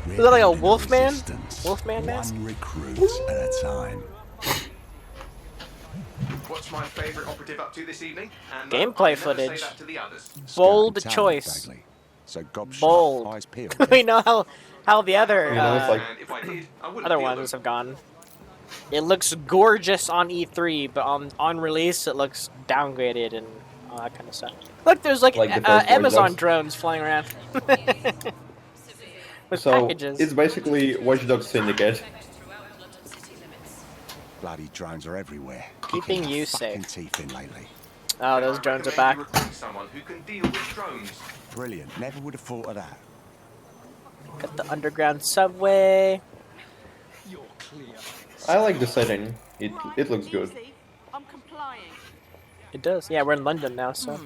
Is that like a Wolfman? Wolfman mask? One recruit at a time. What's my favourite operative up to this evening? And Gameplay I'll footage. never say that to the others. Bold Scouting talent, choice. Bagley. So gobshot, Bold. eyes peeled. We know how the other You know, it's like And if I did, I wouldn't other feel ones them. have gone. It looks gorgeous on E3, but on release it looks downgraded and all that kind of stuff. Look, there's like, the first Watch Amazon Dogs. drones flying around with so packages. it's basically Watch Dogs Syndicate. Bloody drones are everywhere. Keeping Kicking you my fucking safe. teeth in lately. Oh, those drones are back. Someone who can deal with drones. Brilliant. Never would have thought of that. Got the underground subway. I like the setting. It looks good. I'm complying. It does. Yeah, we're in London now, so.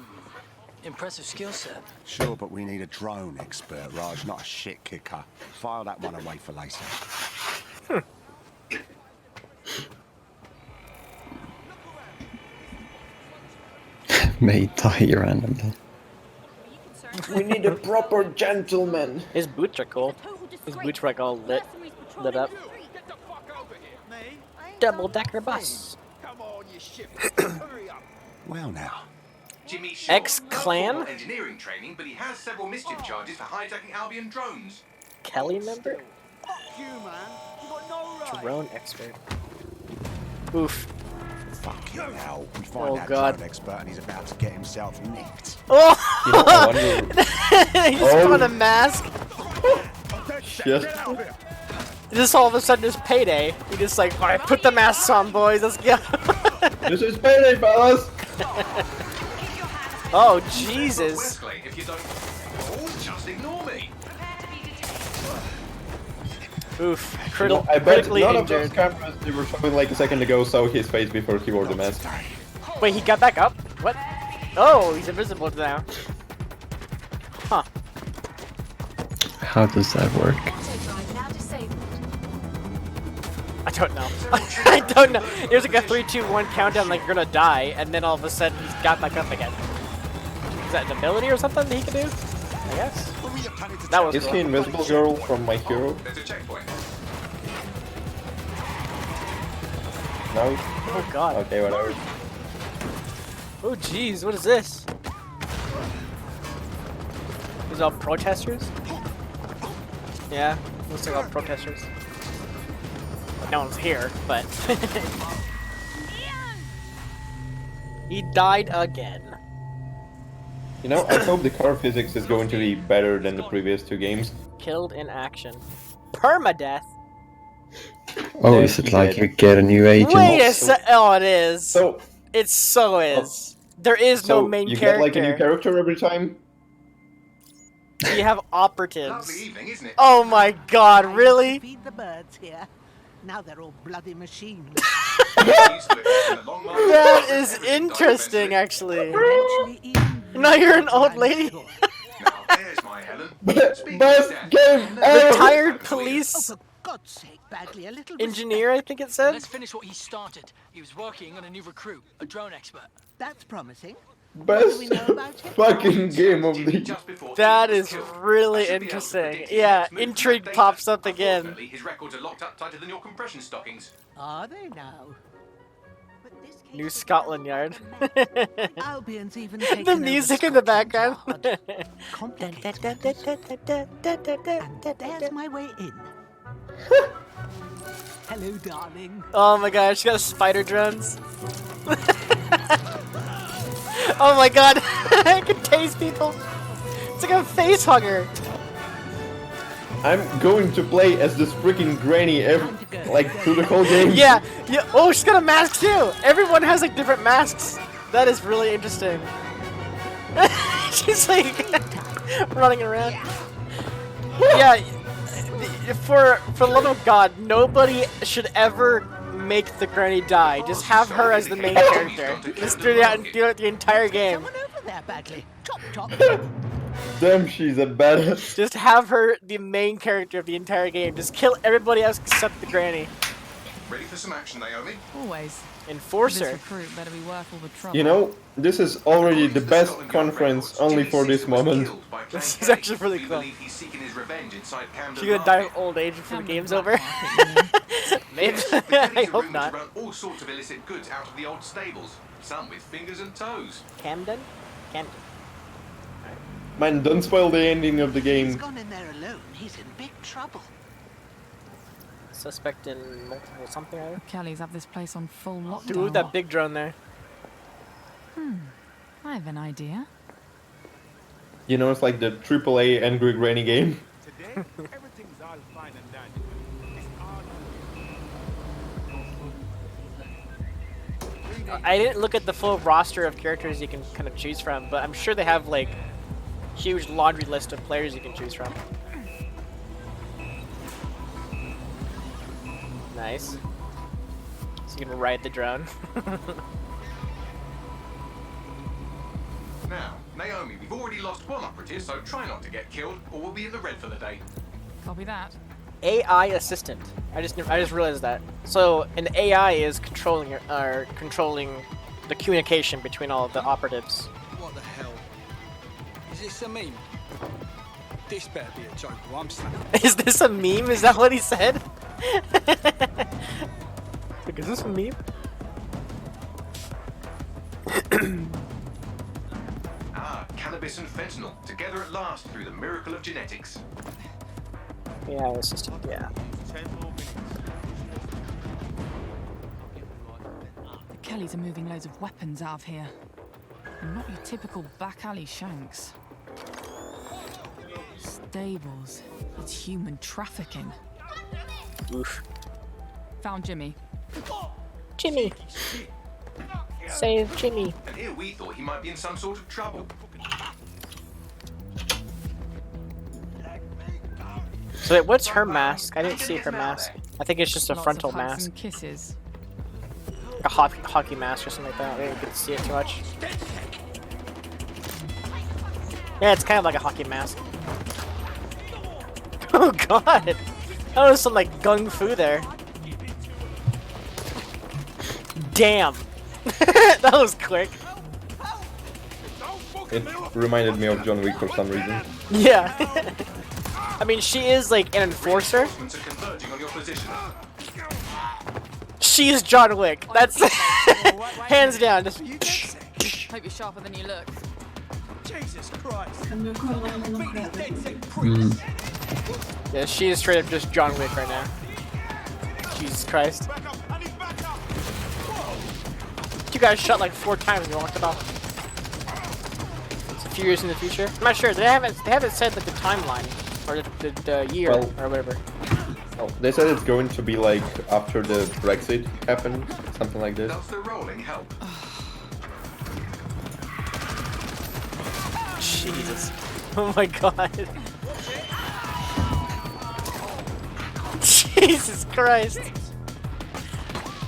Impressive skill set. Sure, but we need a drone expert, Raj, not a shit kicker. File that one away for later. May die randomly. We need a proper gentleman. His boots are cool. His boots are like all lit up. Double-decker bus. Well now. Jimmy Ex-clan? not engineering training, but he has several mischief charges for hijacking Albion drones. Kelly member? Drone expert. Oof. Fucking hell. We find Oh, that God. drone expert and he's about to get himself nicked. Oh! You know, I wonder. He's put on a mask. Shit. Just all of a sudden it's payday. He just like, alright, put the masks on, boys. Let's go. This is payday, fellas. Oh, Jesus. Wesley, if you don't, just ignore me. Oof. You know, I bet Critically none injured. of those cameras they were showing like a second ago saw his face before he wore the mask. Wait, he got back up? What? Oh, he's invisible now. Huh. How does that work? I don't know. I don't know. There's like a 3, 2, 1 countdown like you're gonna die, and then all of a sudden he's got back up again. Is that an ability or something that he can do? I guess. That was Is cool. he Invisible Girl from My Hero? There's a checkpoint. No? Oh god. Okay, whatever. Oh jeez, what is this? These all protesters? Yeah, looks like all protesters. No one's here, but he died again. You know, I hope the car physics is going to be better than the previous two games. Killed in action. Permadeath. Oh, is it like you get a new agent? Wait a sec. Oh, it is. So it so is. There is so no main you character. get like a new character every time? You have operatives. Lovely evening, isn't it? Oh my god, really? Feed the birds here. Now they're all bloody machines. That is interesting, actually. No, you're an old lady. There's my Helen. Best game ever! Retired police For God's sake, Bagley, a little engineer, I think it said. Let's finish what he started. He was working on a new recruit, a drone expert. That's promising. Best fucking game of the year. That is really interesting. Yeah, intrigue pops up again. His records are locked up tighter than your compression stockings. Are they now? New Scotland Yard. Albion's even The taken music over in the background. And there's my way in. Hello, darling. Oh my gosh, she got spider drones. Oh my god, I can taste people. It's like a face hugger. I'm going to play as this freaking granny like through the whole game. Yeah, yeah. Oh, she's got a mask too. Everyone has like different masks. That is really interesting. She's like running around. Yeah, for the love of God, nobody should ever make the granny die. Just have her as the main character. Just do the entire game. There, Bagley. Chop, chop. Damn, she's a badass. Just have her the main character of the entire game. Just kill everybody else except the granny. Ready for some action, Naomi? Always. Enforcer. This recruit better be worth all the trouble. You know, this is already the best conference only for this moment. This is actually really cool. He's seeking his revenge inside Camden She's gonna die of old age before the game's over. Maybe. I hope not. Run all sorts of illicit goods out of the old stables, some with fingers and toes. Camden? Camden. Man, don't spoil the ending of the game. He's gone in there alone. He's in big trouble. Suspect in multiple something or other. Kelly's have this place on full lockdown. Dude, that big drone there. I have an idea. You know, it's like the AAA Angry Granny game. Today, everything's all fine and dandy. I didn't look at the full roster of characters you can kind of choose from, but I'm sure they have like huge laundry list of players you can choose from. Nice. So you can ride the drone. Now, Naomi, we've already lost one operative, so try not to get killed, or we'll be in the red for the day. Copy that. AI assistant. I just realized that. So an AI is controlling the communication between all of the operatives. What the hell? Is this a meme? This better be a joke or I'm snapping. Is this a meme? Is that what he said? Like, is this a meme? Cannabis and fentanyl, together at last through the miracle of genetics. Yeah, assistant, yeah. The Kellys are moving loads of weapons out of here. And not your typical back alley shanks. Stables. It's human trafficking. Oof. Found Jimmy. Jimmy! Save Jimmy. And here we thought he might be in some sort of trouble. So wait, what's her mask? I didn't see her mask. I think it's just a frontal Lots of hugs mask. and kisses. Like a hockey mask or something like that. I didn't get to see it too much. Yeah, it's kind of like a hockey mask. Oh god! That was some like gung fu there. Damn! That was quick. It reminded me of John Wick for some reason. Yeah. I mean, she is like an enforcer. She is John Wick. That's hands down. Just Hope you're sharper than you look. Jesus Christ. yeah, she is straight up just John Wick right now. Jesus Christ. You guys shot like 4 times and you walked it off. It's a few years in the future. I'm not sure. They haven't said like the timeline or the year Well, or whatever. Oh, they said it's going to be like after the Brexit happened, something like this. Does the rolling help? Jesus. Oh my god. Jesus Christ.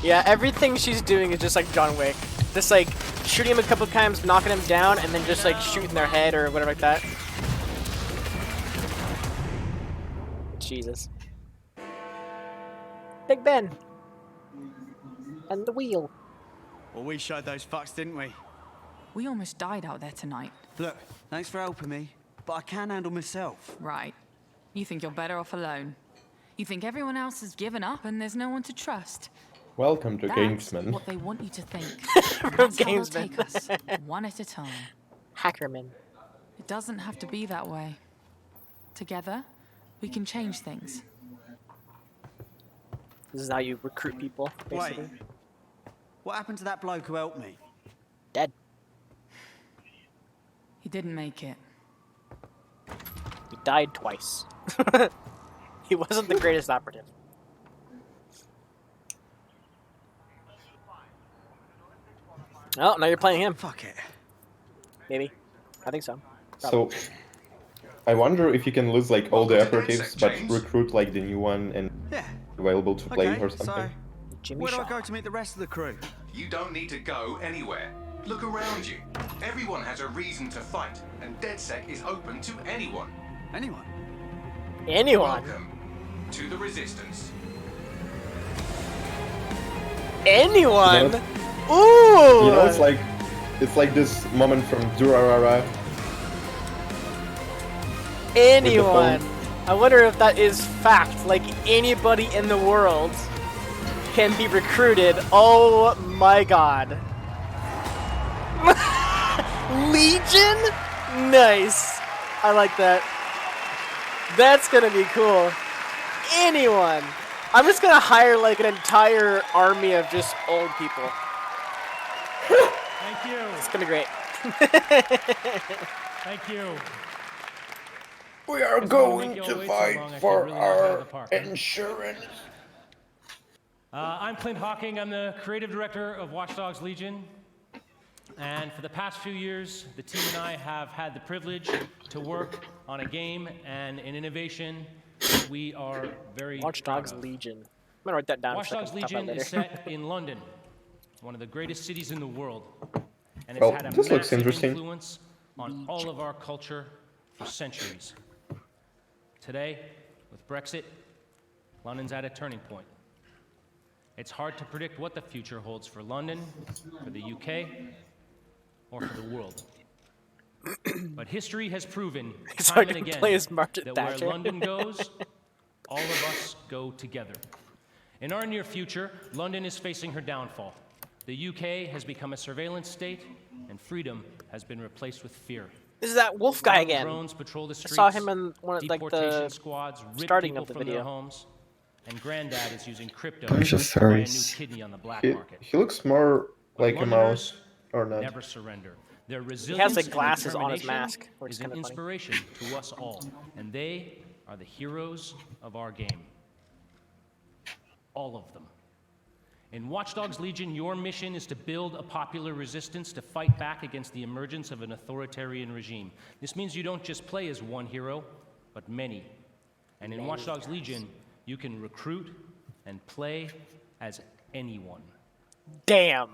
Yeah, everything she's doing is just like John Wick. Just like shooting him a couple times, knocking him down, and then just like shooting their head or whatever like that. Jesus. Big Ben. And the wheel. Well, we showed those fucks, didn't we? We almost died out there tonight. Look, thanks for helping me, but I can handle myself. Right. You think you're better off alone. You think everyone else has given up and there's no one to trust. Welcome to That's Gamesman. what they want you to think. From That's how they'll Gamesman. take us, one at a time. Hackerman. It doesn't have to be that way. Together, we can change things. This is how you recruit people, basically. Wait. What happened to that bloke who helped me? Dead. He didn't make it. He died twice. He wasn't the greatest operative. Oh, now you're playing him. Fuck it. Maybe. I think so. So, I wonder if you can lose like all the operatives, but recruit like the new one and available to play or something. So, where do I go to meet the rest of the crew? You don't need to go anywhere. Look around you. Everyone has a reason to fight, and DedSec is open to anyone. Anyone? Anyone? Welcome to the Resistance. Anyone? You know, Ooh! you know, it's like this moment from Durarara. Anyone. I wonder if that is fact. Like anybody in the world can be recruited. Oh my god. Legion? Nice. I like that. That's gonna be cool. Anyone. I'm just gonna hire like an entire army of just old people. Thank you. It's gonna be great. Thank you. We are going to fight for our insurance. I'm Clint Hawking. I'm the creative director of Watch Dogs Legion. And for the past few years, the team and I have had the privilege to work on a game and an innovation that we are very Watch proud Dogs of. Legion. I'm gonna write that down. Watch so I Dogs can talk about Legion it is later. set in London, one of the greatest cities in the world. And it's Well, had a this looks massive interesting. influence on all of our culture for centuries. Today, with Brexit, London's at a turning point. It's hard to predict what the future holds for London, for the UK, or for the world. But history has proven It's time hard and to again play as Margaret that Thatcher. where London goes, all of us go together. In our near future, London is facing her downfall. The UK has become a surveillance state, and freedom has been replaced with fear. This is that wolf guy again. Drones patrol the I streets, saw him in one of like deportation the squads rip starting people of the from their video. homes, and Granddad is using crypto Bunch of to buy a new furries. kidney on the black He market. looks more But like a Londoners mouse, or not. never surrender. Their He resilience has like and glasses on his determination mask, which is is an kind of funny. inspiration to us all, and they are the heroes of our game. All of them. In Watch Dogs Legion, your mission is to build a popular resistance to fight back against the emergence of an authoritarian regime. This means you don't just play as one hero, but many. And in Watch Dogs Legion, you can recruit and play as anyone. Damn.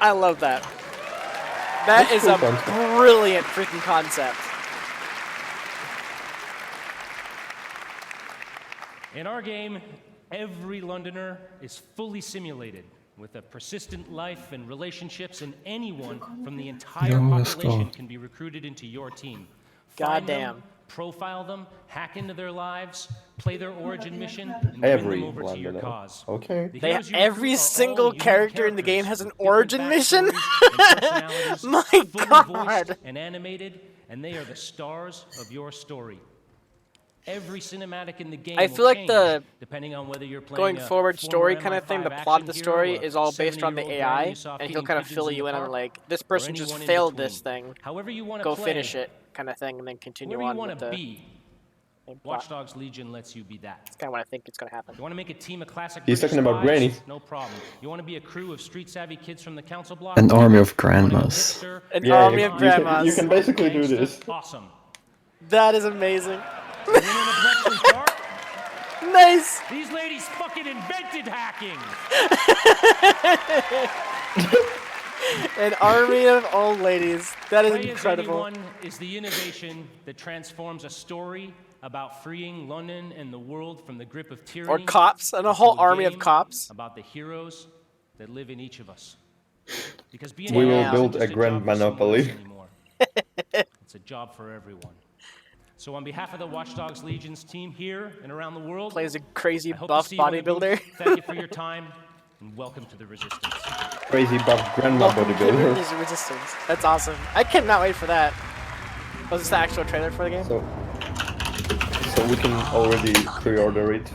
I love that. That That's is a cool concept. brilliant freaking concept. In our game, every Londoner is fully simulated with a persistent life and relationships, and anyone from the entire No, let's population go. can be recruited into your team. Find them, Goddamn. profile them, hack into their lives, play their origin mission, and Every win them over to your Londoner. cause. Okay. The They heroes you every recruit are single all unique character in the game characters has an with different origin mission? backstories and personalities, My fully God. voiced and animated, and they are the stars of your story. Every cinematic in the game I will feel like change, the depending on whether you're playing going a forward story former kind of thing, the MI5 plot of the action story hero, is all based on the 70-year-old AI, granny you saw and he'll feeding kind of pigeons fill in you the in on park, like, this or person just anyone in failed between. this thing, However you want to go play, finish it kind of thing, and then continue whoever you on want with to the be, main plot. Watch Dogs Legion lets you be that. That's kind of what I think is going to happen. You want to make a team of classic He's British talking about spies? Granny. No problem. You want to be a crew of street-savvy kids from the council block? An army of You wanna go grandmas. hipster? An Yeah, army you- of you can- grandmas. you can basically do Gangsta? this. Awesome. That is amazing. Women of Bletchley Park? Nice. These ladies fucking invented hacking. An army of old ladies. That is Play as incredible. Anyone is the innovation that transforms a story about freeing London and the world from the grip of tyranny. Or cops, and a into whole army of game cops. About the heroes that live in each of us. Because being We a will hero build isn't a just grand job for someone else monopoly. anymore. It's a job for everyone. So on behalf of the Watch Dogs Legion's team here and around the world, Plays a crazy I hope buff to see you in the booth. bodybuilder. Thank you for your time, and welcome to the Resistance. Crazy buff grandma bodybuilder. There's a resistance. That's awesome. I cannot wait for that. Was this the actual trailer for the game? So we can already pre-order it.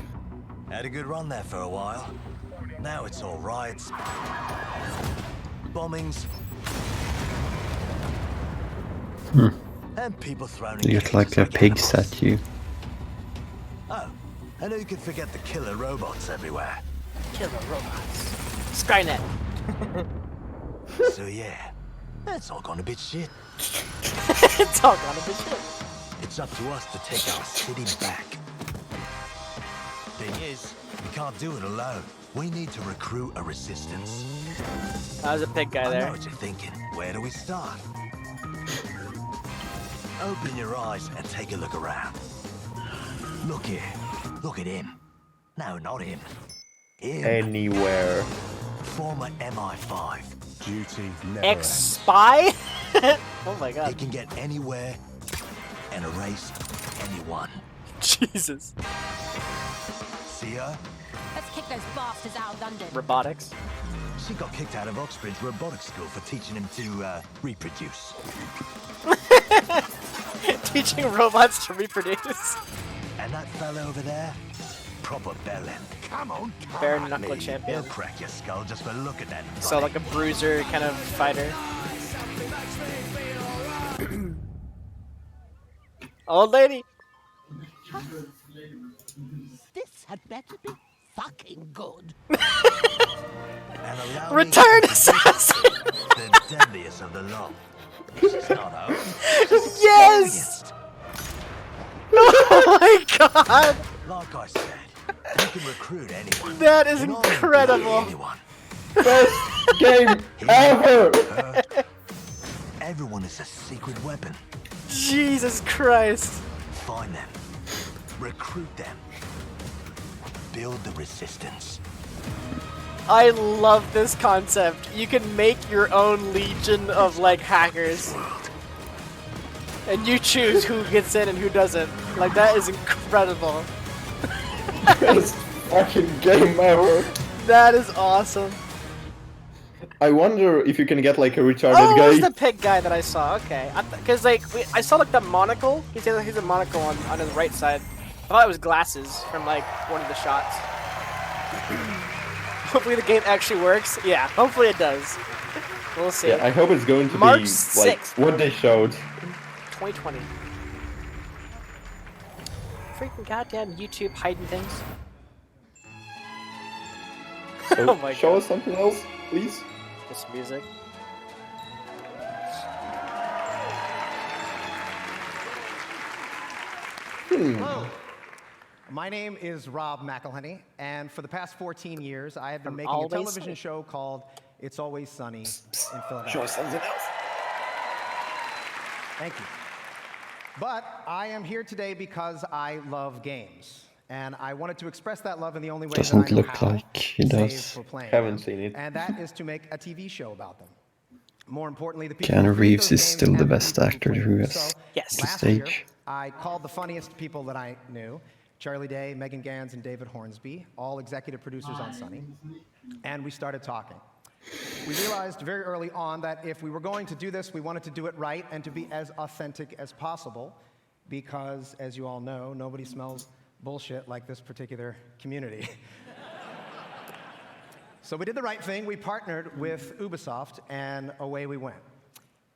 Had a good run there for a while. Now it's all riots, bombings, and people thrown in You get like a pig statue. Oh, and who could forget the killer robots everywhere? Killer robots. Skynet. So yeah, it's all gone a bit shit. It's all gone a bit shit. It's up to us to take our city back. Thing is, we can't do it alone. We need to recruit a resistance. That was a pig guy I there. know what you're thinking. Where do we start? Open your eyes and take a look around. Look here. Look at him. No, not him. Anywhere. Former MI5. Duty never Ex-spy? Oh my god. He can get anywhere and erase anyone. Jesus. See her? Let's kick those bastards out of London. Robotics. She got kicked out of Oxbridge Robotics School for teaching him to reproduce. Teaching robots to reproduce. And that fella over there, proper bellend. Come on, Bare knuckle champion. He'll crack your skull just for looking at him. So like a bruiser kind of fighter. Old lady. This had better be fucking good. Return assassin. The deadliest of the lot. She's not home. Yes. Oh my god. Like I said, you can recruit anyone. That is You know, incredible. anyone. Best game ever. Everyone is a secret weapon. Jesus Christ. Find them. Recruit them. Build the resistance. I love this concept. You can make your own legion of like hackers. And you choose who gets in and who doesn't. Like that is incredible. Best fucking game ever. That is awesome. I wonder if you can get like a retarded Oh, guy. it was the pig guy that I saw. Okay, because like I saw like the monocle. He's a monocle on his right side. I thought it was glasses from like one of the shots. Hopefully the game actually works. Yeah, hopefully it does. We'll see. Yeah, I hope it's going to March be 6th. like what they showed. 2020. Freaking goddamn YouTube hiding things. So Oh my show God. us something else, please. This music. Hello. My name is Rob McElhenney, and for the past 14 years, I have been making a Always television Sunny. show called It's Always Sunny in Philadelphia. Show us something else. Thank you. But I am here today because I love games, and I wanted to express that love in the only way that I Doesn't know look how, like he save does. for playing Haven't them, seen it. and that is to make a TV show about them. More importantly, the people Keanu who create Reeves those is games still the and best people who actor play who them. has So, Yes. the last year, stage. I called the funniest people that I knew, Charlie Day, Megan Gans, and David Hornsby, all executive producers on Sunny, and we started talking. We realized very early on that if we were going to do this, we wanted to do it right and to be as authentic as possible, because, as you all know, nobody smells bullshit like this particular community. So we did the right thing. We partnered with Ubisoft, and away we went.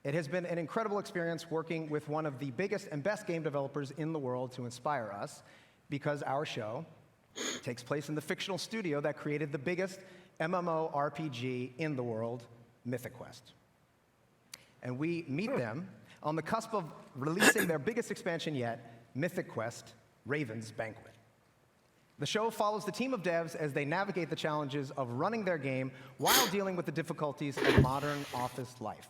It has been an incredible experience working with one of the biggest and best game developers in the world to inspire us, because our show takes place in the fictional studio that created the biggest MMORPG in the world, Mythic Quest. And we meet them on the cusp of releasing their biggest expansion yet, Mythic Quest: Raven's Banquet. The show follows the team of devs as they navigate the challenges of running their game while dealing with the difficulties of modern office life.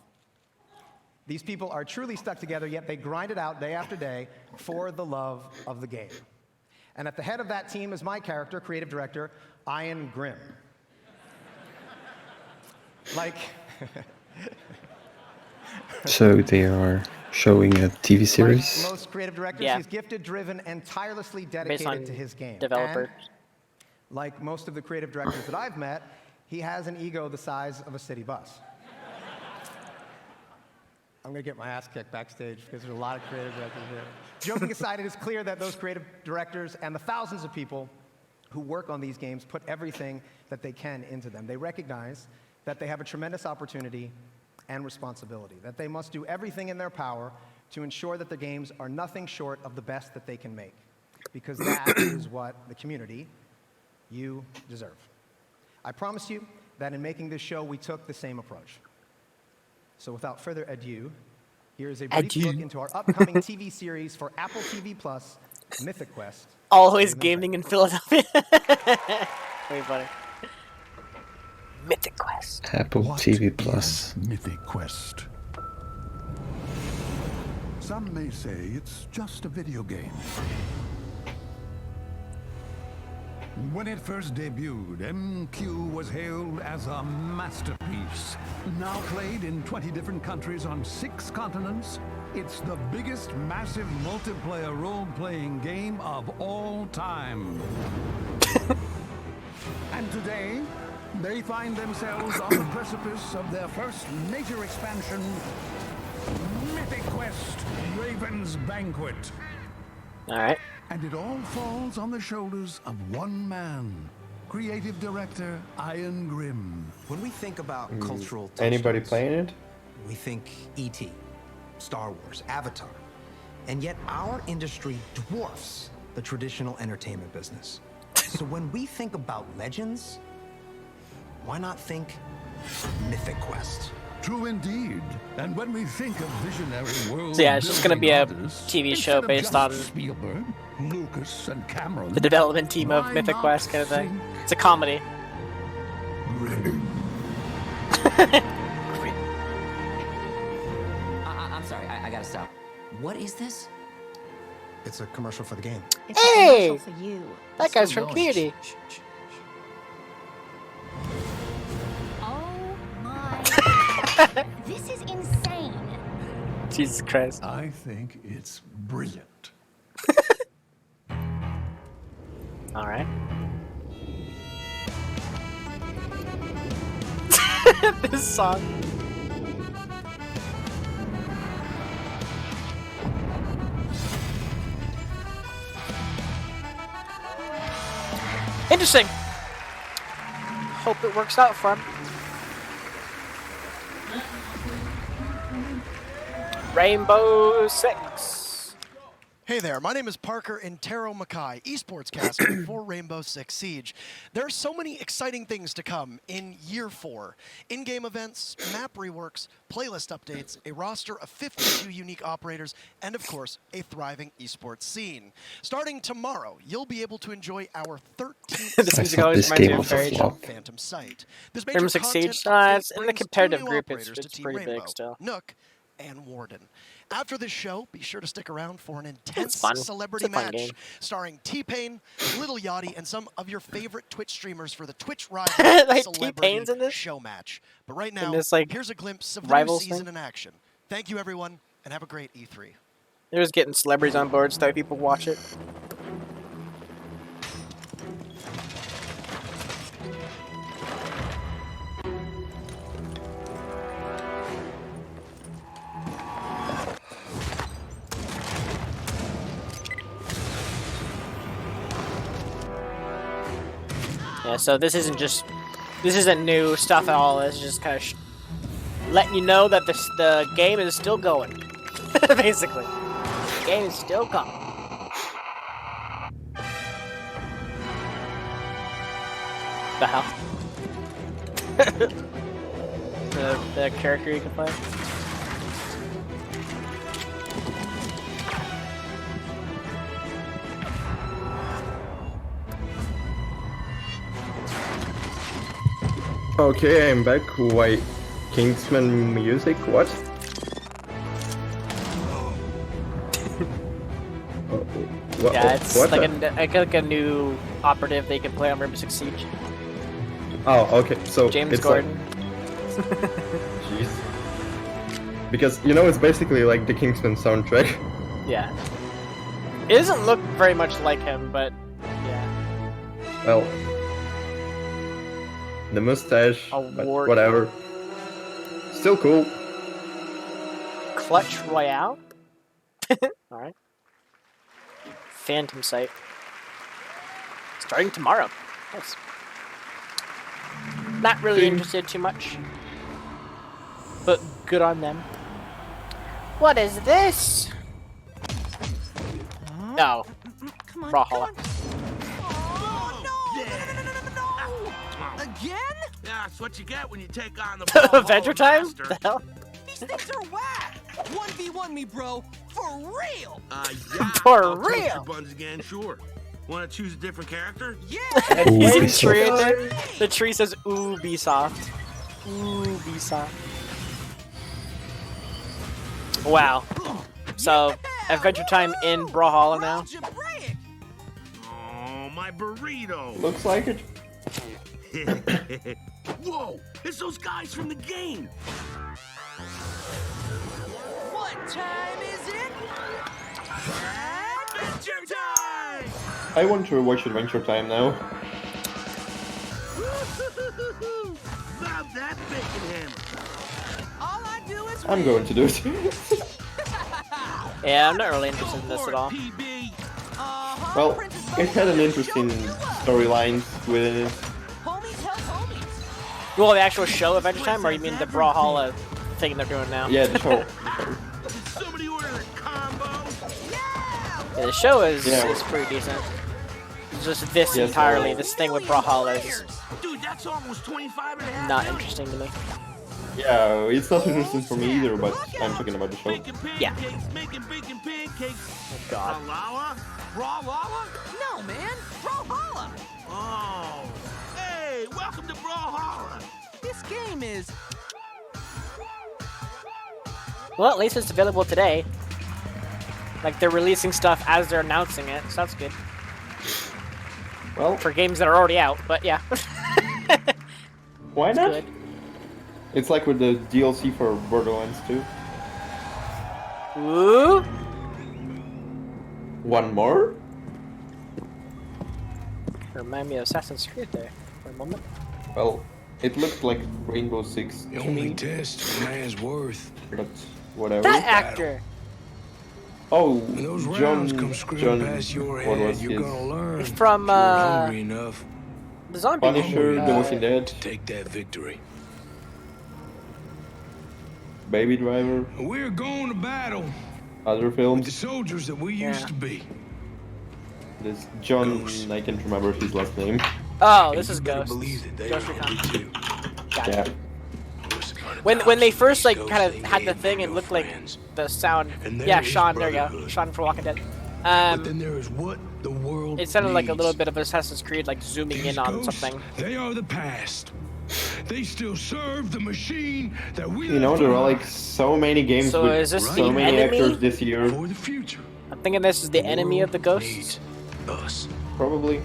These people are truly stuck together, yet they grind it out day after day for the love of the game. And at the head of that team is my character, creative director, Ian Grimm. Like, So they are showing a TV like series. most creative directors, Yeah. he's gifted, driven, and tirelessly Based on dedicated to his game. developer. And like most of the creative directors that I've met, he has an ego the size of a city bus. I'm gonna get my ass kicked backstage because there's a lot of creative directors here. Joking aside, it is clear that those creative directors and the thousands of people who work on these games put everything that they can into them. They recognize that they have a tremendous opportunity and responsibility, that they must do everything in their power to ensure that the games are nothing short of the best that they can make, because that is what the community, you, deserve. I promise you that in making this show, we took the same approach. So without further ado, here is a brief look into our upcoming TV series for Apple TV+, Mythic Quest. Always gaming in Philadelphia. Very funny. Mythic Quest. Apple TV Plus. Mythic Quest. Some may say it's just a video game. When it first debuted, MQ was hailed as a masterpiece. Now played in 20 different countries on 6 continents, it's the biggest massive multiplayer role-playing game of all time. And today, they find themselves on the precipice of their first major expansion, Mythic Quest: Raven's Banquet. All right. And it all falls on the shoulders of one man, creative director Ian Grimm. When we think about cultural Anybody touchstones, playing it? we think E.T., Star Wars, Avatar. And yet our industry dwarfs the traditional entertainment business. So when we think about legends, why not think Mythic Quest? True indeed. And when we think of visionary world, So yeah, it's just gonna be a TV show based on Spielberg, Lucas, and Cameron, the development team of Mythic Quest kind of thing. It's a comedy. I'm sorry, I gotta stop. What is this? It's a commercial for the game. It's Hey! a commercial for you. That guy's from Community. Oh my. This is insane. Jesus Christ. I think it's brilliant. All right. This song. Interesting. Hope it works out for him. Rainbow Six. Hey there, my name is Parker Intero Mackay, esports caster for Rainbow Six Siege. There are so many exciting things to come in Year 4. In-game events, map reworks, playlist updates, a roster of 52 unique operators, and of course, a thriving esports scene. Starting tomorrow, you'll be able to enjoy our 13th This music always reminds me of Fairy Tale. Phantom Site. This Rainbow major Six content Siege, update it's in the brings competitive 2 new group, operators it's to Team pretty big Rainbow, still. Nook and Warden. After this show, be sure to stick around for an intense fun. celebrity It's a fun match game. starring T-Pain, Lil Yachty, and some of your favorite Twitch streamers for the Twitch Rival Like Celebrity T-Pain's in this? Show match. But right now, this, like, here's a glimpse of the new Rivals season thing? in action. Thank you, everyone, and have a great E3. They're just getting celebrities on board so that people watch it. Yeah, so this isn't new stuff at all. It's just kind of letting you know that the game is still going. Basically, the game is still going. The hell? the character you can play. Okay, I'm back. Why? Kingsman music? What? What? Yeah, it's what like a new operative they can play on Rainbow Six Siege. Oh, okay. So James it's Gordon. Jeez. Because it's basically like the Kingsman soundtrack. Yeah. It doesn't look very much like him, but yeah. Well, the mustache, but whatever. Still cool. Clutch Royale. All right. Phantom Sight. Starting tomorrow. Nice. Not really interested too much, but good on them. What is this? No. Come on, Brawlhalla. Again? Yeah, that's what you get when you take on the Adventure Time? The hell? These things are whack! 1v1 me, bro. For real! Yeah. For I'll toast real? your buns again, sure. Want to choose a different character? Yeah! You see the tree right there? The tree says Ubisoft. Ubisoft. Wow. So, Adventure Time in Brawlhalla now. Oh, my my burrito. Looks like it. Whoa! It's those guys from the game. What time is it? Adventure time! I want to watch Adventure Time now. Love that bacon hammer. All I do is I'm going to do it. Yeah, I'm not really interested in this at all. Well, it had an interesting storyline within it. Well, the actual show Adventure Time, or you mean the Brawlhalla thing they're doing now? Yeah, the show. Somebody order a combo. Yeah, the show is Yeah. pretty decent. It's just this Yes, entirely, this thing with Brawlhalla is Dude, that's almost 25 and a half. not interesting to me. Yeah, it's not interesting for me either, but I'm talking about the show. Yeah. Making bacon pancakes. Oh God. Brawlhalla? No, man. Brawlhalla. Oh. Hey, welcome to Brawlhalla. This game is... Well, at least it's available today. Like, they're releasing stuff as they're announcing it, so that's good. Well, for games that are already out, but yeah. Why not? Good. It's like with the DLC for Borderlands 2. Ooh. One more? Remind me of Assassin's Creed there for a moment. Well, it looked like Rainbow Six to me. Test a man's worth. But whatever. That actor! Oh, John, what was his? He's from, the zombie. Punisher, The Walking Dead. Take that victory. Baby Driver. We're going to battle. Other films. The soldiers that we used to be. This John, I can't remember his last name. Oh, this is Ghost. Ghost Recon. Yeah. When they first like kind of had the thing, it looked like the sound. Yeah, Sean. There you go. Sean from Walking Dead. But then there is what the world It sounded like a needs. little bit of Assassin's Creed, like zooming in on Ghosts, something. They are the past. They still serve the machine that we You know, there are like so many games So with is this so the many enemy? actors this year. For the future. I'm thinking this is the enemy of the ghosts. Us. Probably.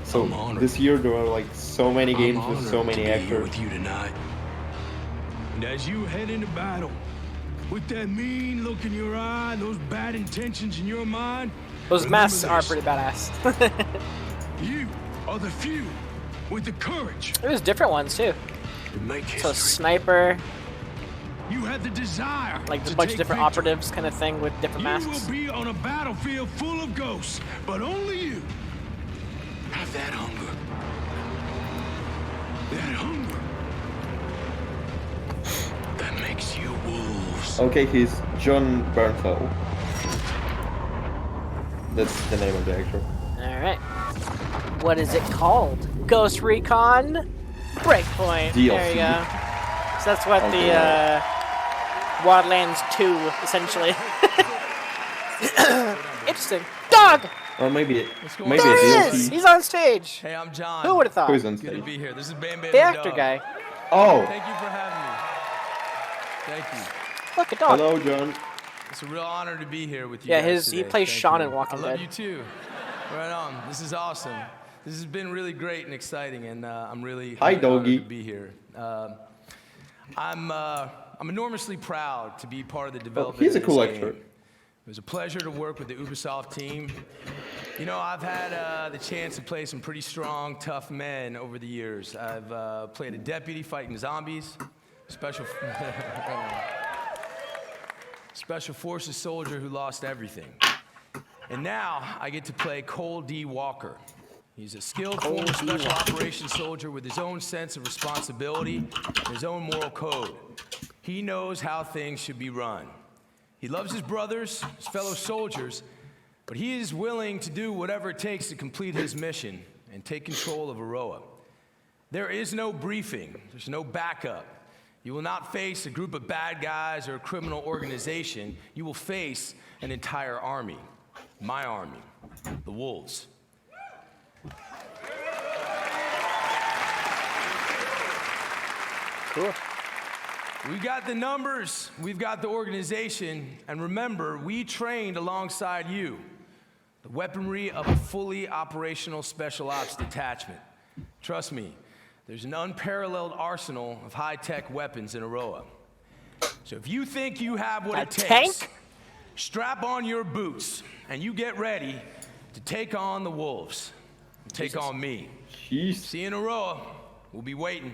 So this year there are like so many games with so many actors. With you tonight. And as you head into battle, with that mean look in your eye, those bad intentions in your mind, Those remember masks are this. pretty badass. You are the few with the courage. There's different ones too. to make So history. sniper, You had the desire like a to bunch of take different victory. operatives kind of thing with different You masks. will be on a battlefield full of ghosts, but only you have that hunger. That hunger that makes you wolves. Okay, he's John Bernthal. That's the name of the actor. Alright. What is it called? Ghost Recon Breakpoint. DLC. There you go. So that's what Okay. the Wildlands 2 essentially. Interesting. Dog! Or maybe There he a DLC. is! He's on stage! Hey, I'm John. Who would have thought? Who's on Good to stage? be here. This is Bam Bam The actor Dog. guy. Oh, Thank you for having me. Thank you. Look at dog. hello, John. It's a real honor to be here with you. Yeah, guys he today. plays Thank Sean you. in Walking I love Dead. you too. Right on. This is awesome. This has been really great and exciting, and I'm really Hi, honored doggy. to be here. I'm enormously proud to be part of the Oh, development. he's a of cool this actor. game. It was a pleasure to work with the Ubisoft team. You know, I've had the chance to play some pretty strong, tough men over the years. I've played a deputy fighting zombies, special forces soldier who lost everything. And now I get to play Cole D. Walker. He's a skilled former special operations soldier with his own sense of responsibility and his own moral code. He knows how things should be run. He loves his brothers, his fellow soldiers, but he is willing to do whatever it takes to complete his mission and take control of Aroa. There is no briefing. There's no backup. You will not face a group of bad guys or a criminal organization. You will face an entire army. My army, the Wolves. Cool. We got the numbers, we've got the organization, and remember, we trained alongside you. The weaponry of a fully operational special ops detachment. Trust me, there's an unparalleled arsenal of high-tech weapons in Aroa. So if you think you have what it takes, strap on your boots, and you get ready to take on the wolves. Take on me. Jeez. See you in Aroa. We'll be waiting.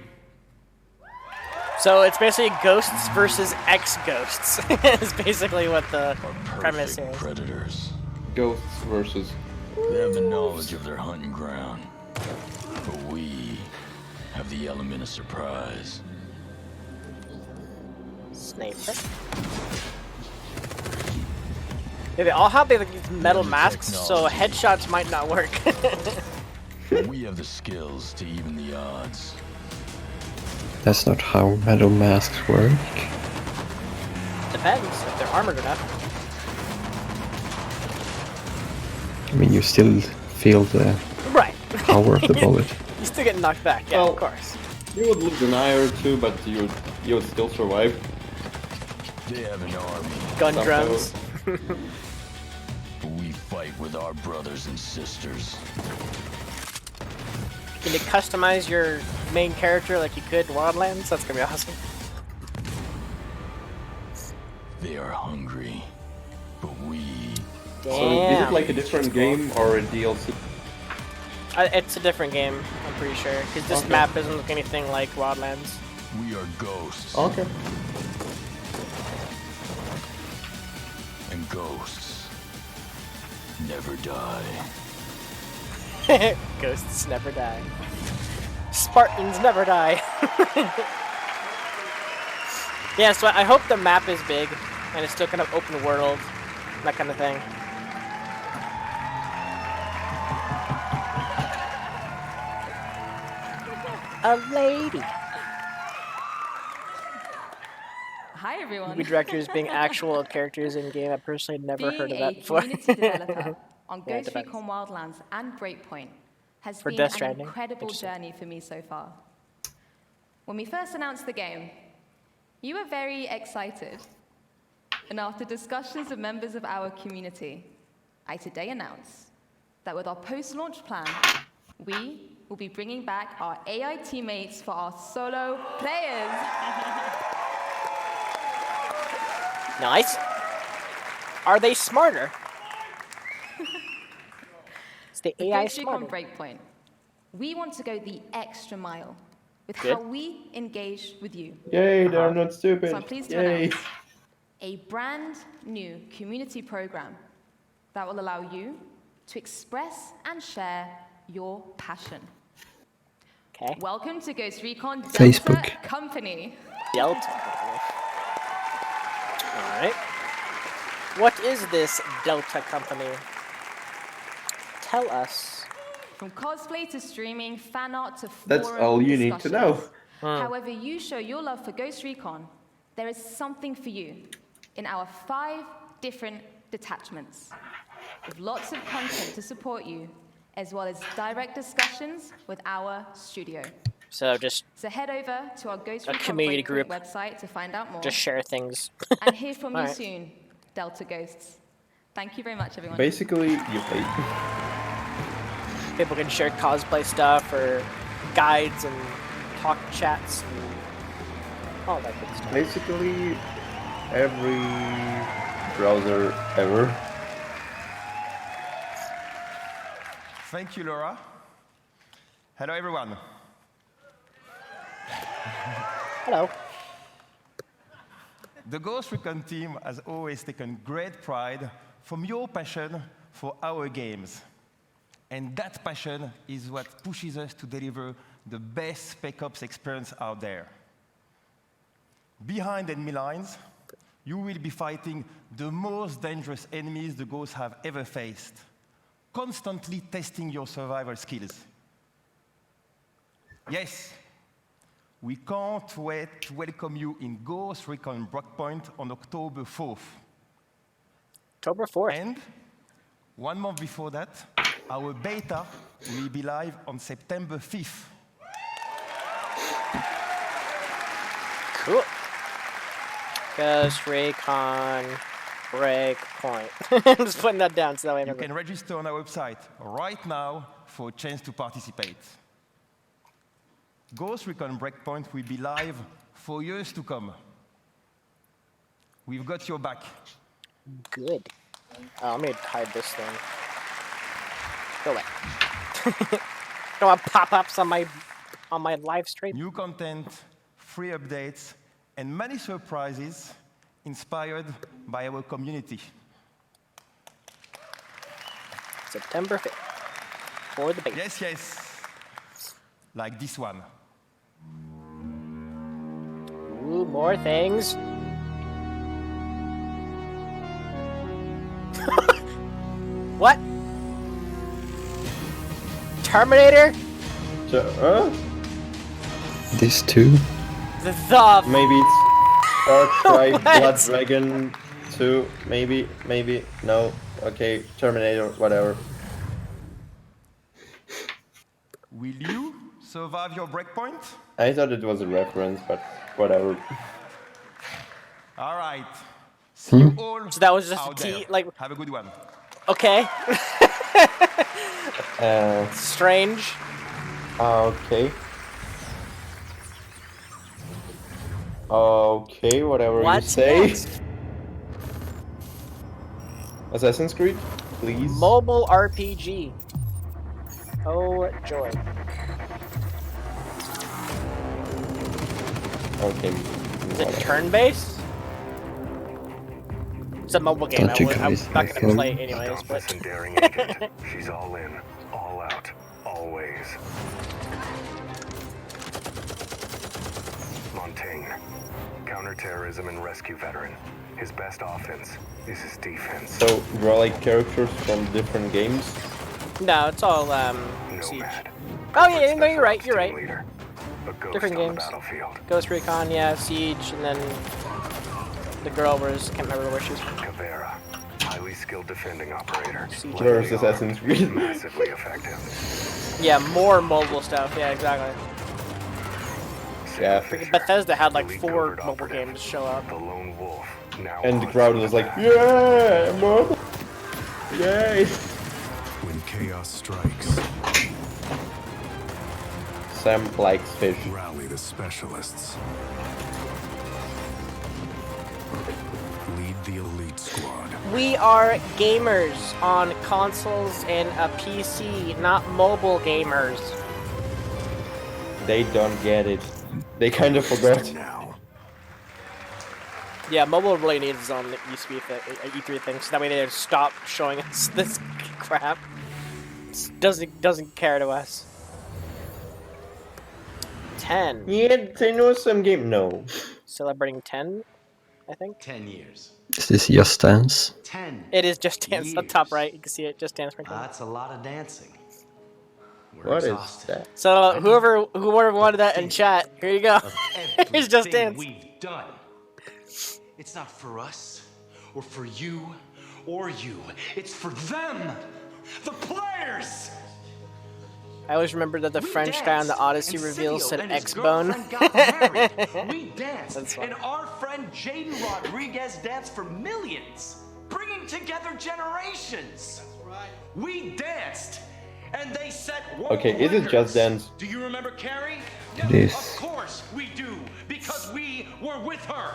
So it's basically ghosts versus ex-ghosts. Is basically what the premise is. Predators. Ghosts versus. They have the knowledge of their hunting ground, but we have the element of surprise. Sniper. Yeah, they all have these metal masks, so headshots might not work. We have the skills to even the odds. That's not how metal masks work. Depends if they're armored enough. I mean, you still feel the power of the bullet. You still get knocked back, yeah, Well, of course. You would lose an eye or two, but you would still survive. They have an army. Gun drums. But we fight with our brothers and sisters. Can you customize your main character like you could in Wildlands? That's gonna be awesome. They are hungry, but we... Damn. So is it like a different game or a DLC? It's a different game, I'm pretty sure. Because this map doesn't look anything like Wildlands. We are ghosts. Okay. And ghosts never die. Ghosts never die. Spartans never die. Yeah, so I hope the map is big and it's still kind of open world, that kind of thing. A lady. Hi everyone. Movie directors being actual characters in game. I personally never heard of that Being before. a community developer on Yeah, Ghost depends. Recon Wildlands and Breakpoint has For been Death an Stranding? incredible Interesting. journey for me so far. When we first announced the game, you were very excited. And after discussions with members of our community, I today announce that with our post-launch plan, we will be bringing back our AI teammates for our solo players. Nice. Are they smarter? Is the AI Ghost Recon smarter? Breakpoint, we want to go the extra mile with Good. how we engage with you. Yay, they're not stupid. So I'm pleased to Yay. announce a brand new community program that will allow you to express and share your passion. Okay. Welcome to Ghost Recon Delta Facebook. Company. Delta. Alright. What is this Delta company? Tell us. From cosplay to streaming, fan art to forum That's all you need to know. discussions. However you show your love for Ghost Recon, there is something for you in our 5 different detachments, with lots of content to support you, as well as direct discussions with our studio. So just So head over to our Ghost a Recon community Breakpoint group. website to find out more. Just share things. And hear from you Alright. soon, Delta Ghosts. Thank you very much, everyone. Basically, you pay. People can share cosplay stuff or guides and talk chats and all that good stuff. Basically, every browser ever. Thank you, Laura. Hello, everyone. Hello. The Ghost Recon team has always taken great pride from your passion for our games. And that passion is what pushes us to deliver the best Spec Ops experience out there. Behind enemy lines, you will be fighting the most dangerous enemies the Ghosts have ever faced, constantly testing your survival skills. Yes, we can't wait to welcome you in Ghost Recon Breakpoint on October 4th. October 4th. And 1 month before that, our beta will be live on September 5th. Cool. Ghost Recon Breakpoint. I'm just putting that down so that way I You remember. can register on our website right now for a chance to participate. Ghost Recon Breakpoint will be live for years to come. We've got your back. Good. Oh, let me hide this thing. Go away. Don't want pop-ups on my live stream. New content, free updates, and many surprises inspired by our community. September 5th. For the beta. Yes, yes. Like this one. Ooh, more things. What? Terminator? These two? The Maybe it's Far Cry Blood Dragon 2. Maybe. No. Okay, Terminator, whatever. Will you survive your breakpoint? I thought it was a reference, but whatever. All right. See you all So that was just out a there. like. Have a good one. Okay. Strange. Okay. Okay, whatever you say. Next? Assassin's Creed, please. Mobile RPG. Oh joy. Okay. Is it turn-based? It's a mobile game. I'm not gonna play it anyways. But She's all in, all out, always. Montaigne, counterterrorism and rescue veteran. His best offense is his defense. So, draw like characters from different games? no, it's all Siege. Oh yeah, no, you're right. You're right. Different games. Ghost Recon, yeah, Siege, and then the girl was can't remember where she was from. Caveira, highly skilled defending operator. Where's Assassin's Creed? Massively effective. Yeah, more mobile stuff. Yeah, exactly. Yeah. Freaking Bethesda had like 4 mobile games show up. The lone wolf. Now And the crowd was like, yeah, mobile. Yay. When chaos strikes, Sam likes fish. rally the specialists. Lead the elite squad. We are gamers on consoles and a PC, not mobile gamers. They don't get it. They kind of forgot. Yeah, mobile really needs its own E3 thing, so that way they stop showing us this crap. Doesn't care to us. 10. Yeah, they know some game. No. Celebrating 10, I think. 10 years. Is this Just Dance? 10. It is Just Dance on top right. You can see it. Just Dance right now. That's a lot of dancing. What is that? So whoever wanted that in chat, here you go. Here's Just Dance. We've done. It's not for us, or for you, or you. It's for them, the players. I always remember that the French guy on the Odyssey reveal said X-Bone. We danced, and our friend Jaden Rodriguez danced for millions, bringing together generations. That's right. We danced, and they set world Okay, is it Just Dance? Do you remember Carrie? It is. Of course we do, because we were with her.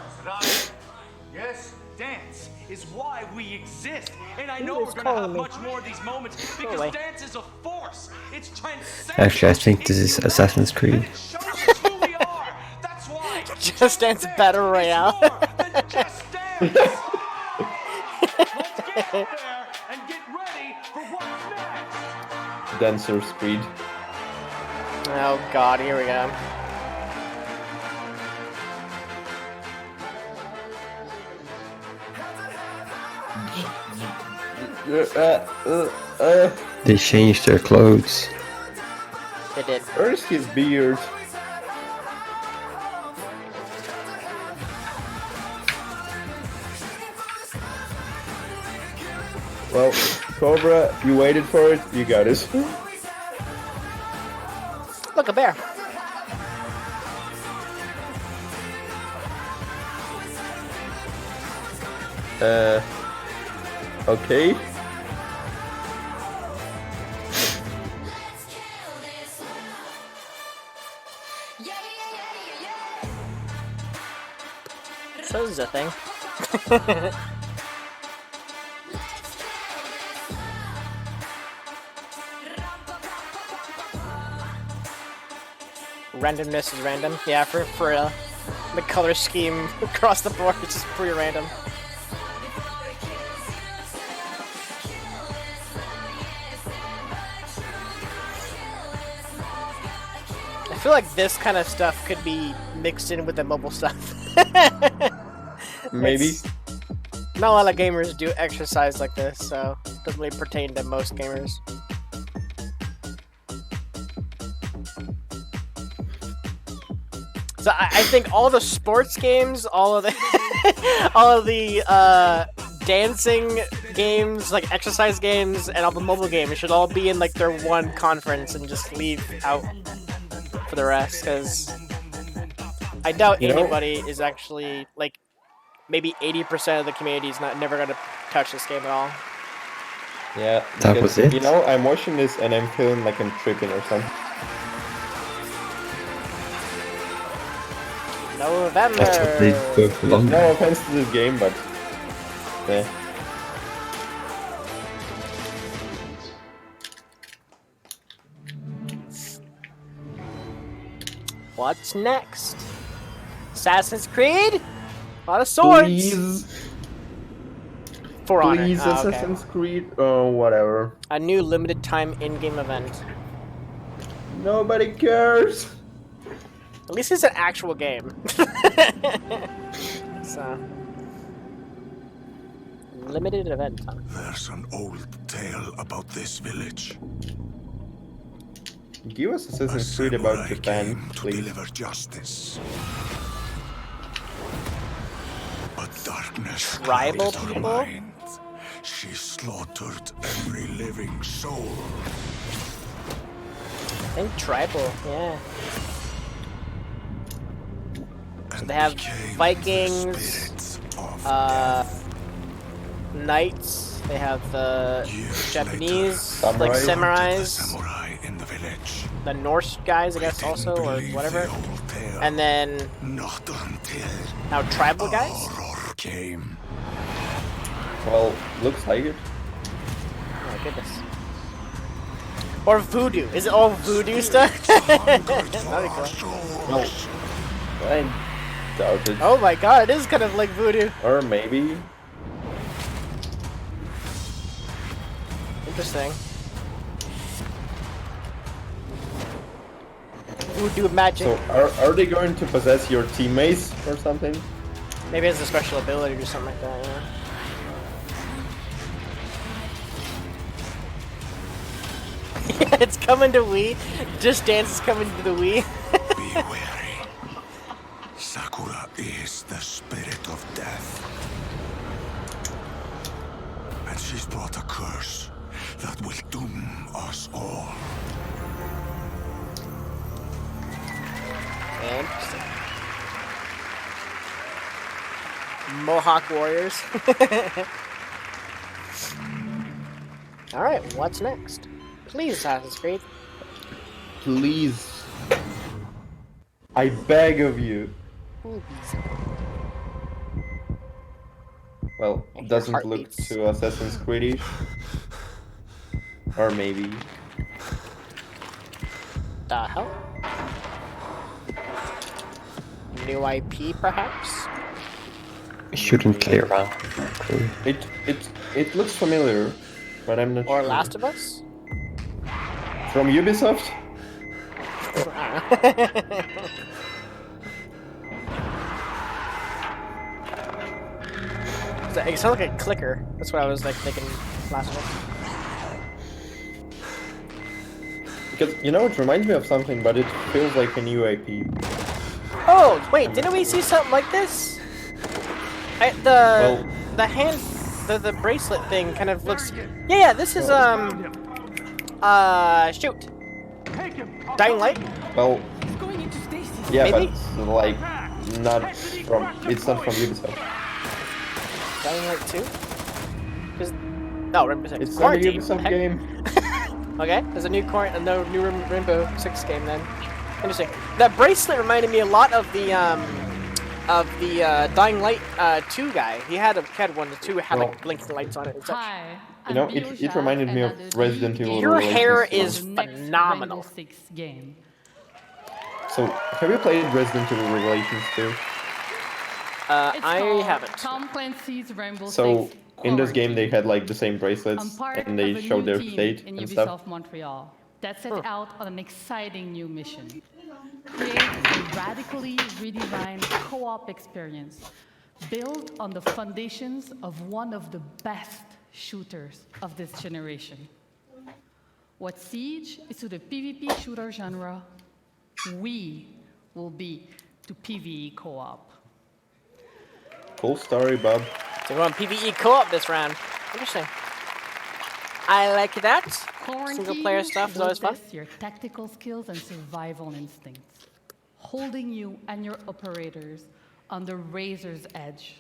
Yes, dance is why we exist. And I know we're going to have much more of these moments because dance is a force. It's transcendent. Actually, I think this is Assassin's Creed. That's why Just Dance Battle Royale. Just dance. Let's get out there and get ready for what's next. Dancer's Creed. Oh god, here we go. They changed their clothes. They did. Where's his beard? Well, Cobra, you waited for it, you got it. Look, a bear. Okay. So this is a thing. Randomness is random. Yeah, for the color scheme across the board, it's just pretty random. I feel like this kind of stuff could be mixed in with the mobile stuff. Maybe. Not a lot of gamers do exercise like this, so it doesn't really pertain to most gamers. So I think all the sports games, all of the all of the dancing games, like exercise games, and all the mobile games should all be in like their one conference and just leave out for the rest, because I doubt anybody is actually like maybe 80% of the community is never gonna touch this game at all. Yeah, That was it? You know, I'm watching this and I'm feeling like I'm tripping or something. November. That's what they go for long. No offense to this game, but yeah. What's next? Assassin's Creed? A lot of swords. Please. For Honor. Please, Oh, okay. Assassin's Creed or whatever. A new limited time in-game event. Nobody cares. At least it's an actual game. So, limited event. Huh? There's an old tale about this village. Give us Assassin's Creed about Japan, please. Deliver justice. But darkness Tribal clouded her people? mind. She slaughtered every living soul. I think tribal, yeah. So they have Vikings, knights. They have the Japanese, like samurais. The Norse guys, I guess, also, or whatever. And then now tribal guys. Came. Well, looks like it. Oh my goodness. Or voodoo. Is it all voodoo stuff? That'd be cool. No. I doubt it. Oh my god, it is kind of like voodoo. Or maybe. Interesting. Voodoo magic. So are they going to possess your teammates or something? Maybe it's a special ability or something like that, yeah. Yeah, it's coming to Wii. Just Dance is coming to the Wii. Be wary. Sakura is the spirit of death. And she's brought a curse that will doom us all. Interesting. Mohawk Warriors. Alright, what's next? Please, Assassin's Creed. Please. I beg of you. Well, it doesn't look too Assassin's Creed-ish. Or maybe. The hell? New IP, perhaps? We shouldn't play around. It looks familiar, but I'm not or sure. Or Last of Us? From Ubisoft? It sounds like a clicker. That's what I was like thinking Last of Us. Because, you know, it reminds me of something, but it feels like a new IP. Oh, wait, didn't we see something like this? The hand, the bracelet thing kind of looks... Yeah, this is, shoot. Dying Light? Well, yeah, maybe? but, like, not from... It's not from Ubisoft. Dying Light 2? No, Rainbow Six. It's not a Quarantine. Ubisoft game. Okay, there's a new Rainbow Six game then. Interesting. That bracelet reminded me a lot of the Dying Light 2 guy. He had one. The 2 had like blinking lights on it. And such. Hi, You know, it reminded me of Resident Evil. Your hair Revelations is too. phenomenal. Rainbow Six game. So, have you played Resident Evil Revelations 2? I haven't. Tom Clancy's Rainbow So, Six in this game, Quarantine. they had like the same I'm bracelets, part and they of a showed new their team state in and Ubisoft stuff. Montreal that set out on an exciting new mission. Create a radically redesigned co-op experience built on the foundations of one of the best shooters of this generation. What Siege is to the PvP shooter genre, we will be to PvE co-op. Cool story, Bob. So we're on PvE co-op this round. Interesting. I like that. Single player stuff is always fun. Test your tactical skills and survival instincts, holding you and your operators on the razor's edge.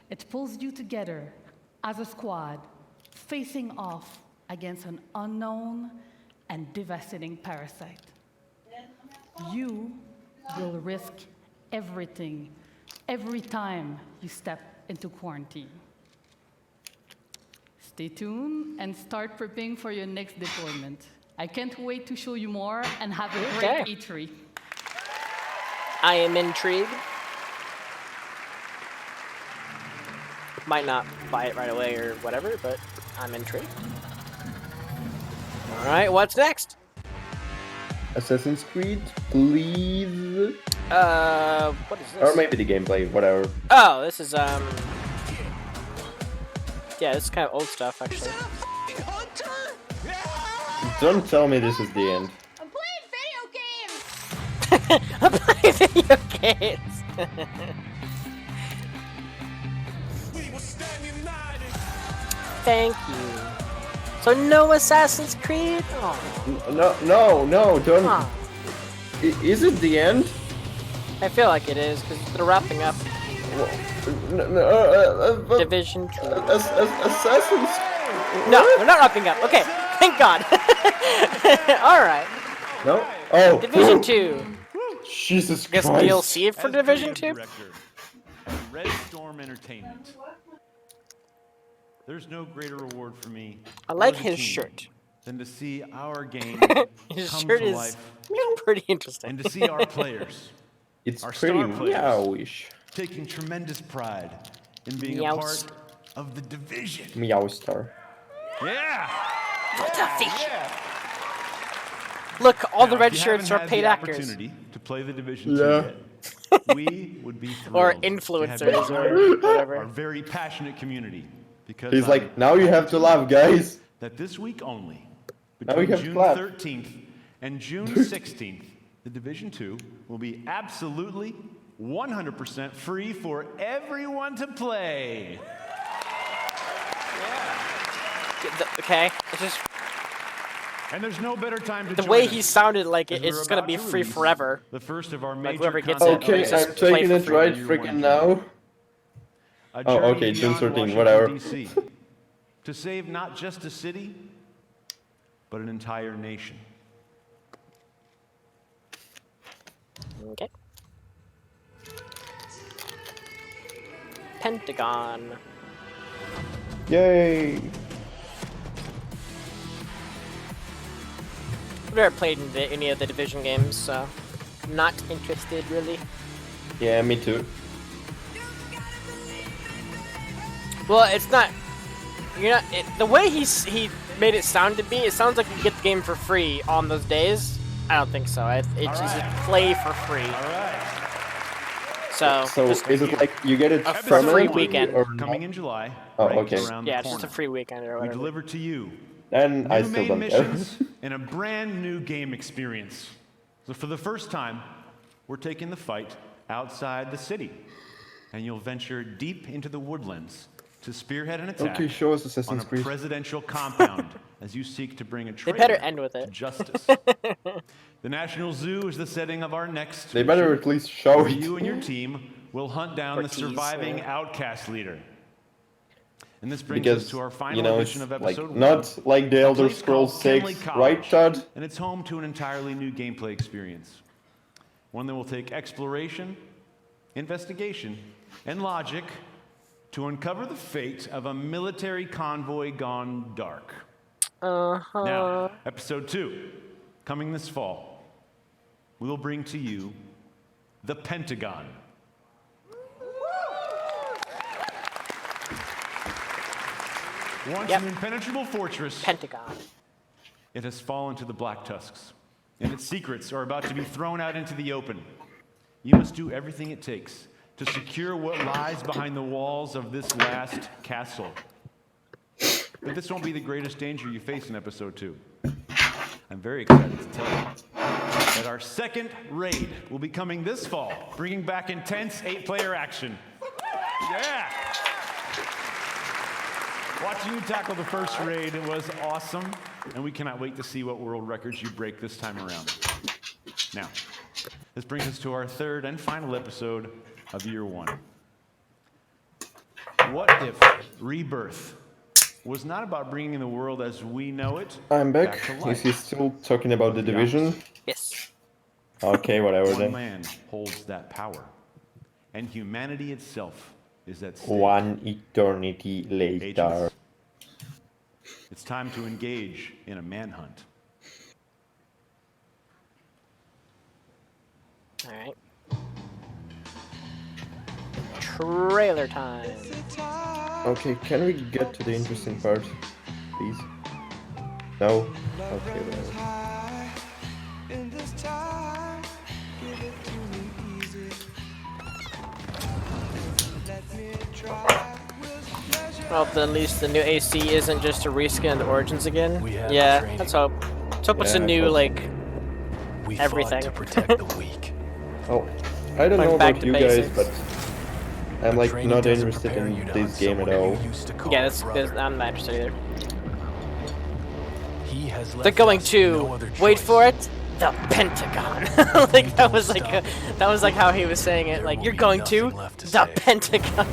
It pulls you together as a squad, facing off against an unknown and devastating parasite. You will risk everything every time you step into quarantine. Stay tuned and start prepping for your next deployment. I can't wait to show you more and have a great E3. I am intrigued. Might not buy it right away or whatever, but I'm intrigued. Alright, what's next? Assassin's Creed, please. What is this? Or maybe the gameplay, whatever. Oh, this is, yeah, this is kind of old stuff, actually. Don't tell me this is the end. I'm playing video games! Thank you. So no Assassin's Creed? Oh. No, don't. Huh. Is it the end? I feel like it is, because they're wrapping up. Division 2. Assassin's... No, they're not wrapping up. Okay, thank God. Alright. No? Oh. Division 2. Jesus Guess Christ. DLC for Division 2? Red Storm Entertainment. There's no greater reward for me. I like or the his team shirt. Than to see our game His come shirt to is life pretty interesting. and to see our players, It's our pretty star players, meowish. taking tremendous pride in being a Meows. part of the division. Meow star. Yeah! Look, all the Now, red if you shirts haven't are had paid the actors. opportunity to play the Division 2 yet, we would be thrilled Or to have influencers you or join whatever. Our very passionate community. Because He's I'm like, now you have to laugh, guys. that this week only, Now we between have to June clap. 13th and June 16th, the Division 2 will be absolutely 100% free for everyone to play. Okay, it's just And there's no better time to the join way us, he sounded like as it's we're just gonna about be to free release forever. The first of our Like major whoever gets content it, Okay, just I'm play taking for it free. right Year freaking one now. A Oh, journey okay, June beyond 13, Washington, whatever. DC, to save not just a city, but an entire nation. Okay. Pentagon. Yay! I've never played any of the Division games, so I'm not interested really. Yeah, me too. Well, it's not. You're not. The way he made it sound to me, it sounds like you get the game for free on those days. I don't think so. It's just play for free. All right. So just is it like you get it a from free it weekend? or Coming in July, Oh, right okay. around Yeah, the it's just a corner. free weekend or We whatever. deliver to you Then new I still main don't care. missions and a brand new game experience. So for the first time, we're taking the fight outside the city, and you'll venture deep into the woodlands to spearhead an attack Okay, show us on Assassin's a Creed. presidential compound as you seek to bring a They traitor better end with to it. justice. The National Zoo is the setting of our next They better mission, at least show where it. you and your team will hunt down the Ortiz, surviving yeah. outcast leader, And this brings because us to our final you know edition it's of like episode 1. not like the A Elder place Scrolls called 6, Kenley College, right, Chad? And it's home to an entirely new gameplay experience. One that will take exploration, investigation, and logic to uncover the fate of a military convoy gone dark. Now, episode 2, coming this fall, we will bring to you the Pentagon. Once an impenetrable fortress, Pentagon. It has fallen to the Black Tusks, and its secrets are about to be thrown out into the open. You must do everything it takes to secure what lies behind the walls of this last castle. But this won't be the greatest danger you face in episode 2. I'm very excited to tell you that our second raid will be coming this fall, bringing back intense 8-player action. Yeah! Watching you tackle the first raid was awesome, and we cannot wait to see what world records you break this time around. Now, this brings us to our third and final episode of Year 1. What if Rebirth was not about bringing the world as we know it I'm back. to Is life? he still talking about the Division? Yes. Okay, whatever One then. man holds that power, and humanity itself is at stake. One eternity later. Agents, it's time to engage in a manhunt. All right. Trailer time. Okay, can we get to the interesting part, please? No? Okay, whatever. Well, then at least the new AC isn't just a reskin of the Origins again. Yeah, let's hope. Let's hope it's a new, like, everything. To protect the weak. Oh, I don't Going know back about to you basics. guys, but I'm like not interested in this game at all. Yeah, I'm not interested either. He has They're going to wait for it. The Pentagon. Like that was like how he was saying it. Like you're going to the Pentagon.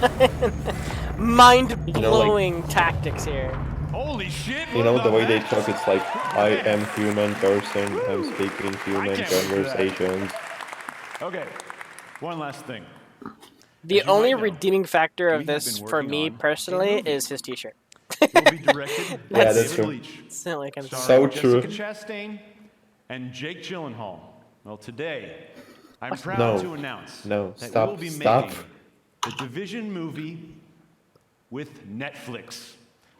Mind-blowing tactics here. Holy shit! You know, the way they talk, it's like, I am human person, I'm speaking human conversations. Okay, one last thing. The only redeeming factor of this, for me personally, is his T-shirt. Will be directed by Yeah, that's David true. Leitch, It's not like I'm So true. Jessica Chastain and Jake Gyllenhaal. Well, today I'm proud No. to announce No, that stop, we'll be stop. making the Division movie with Netflix.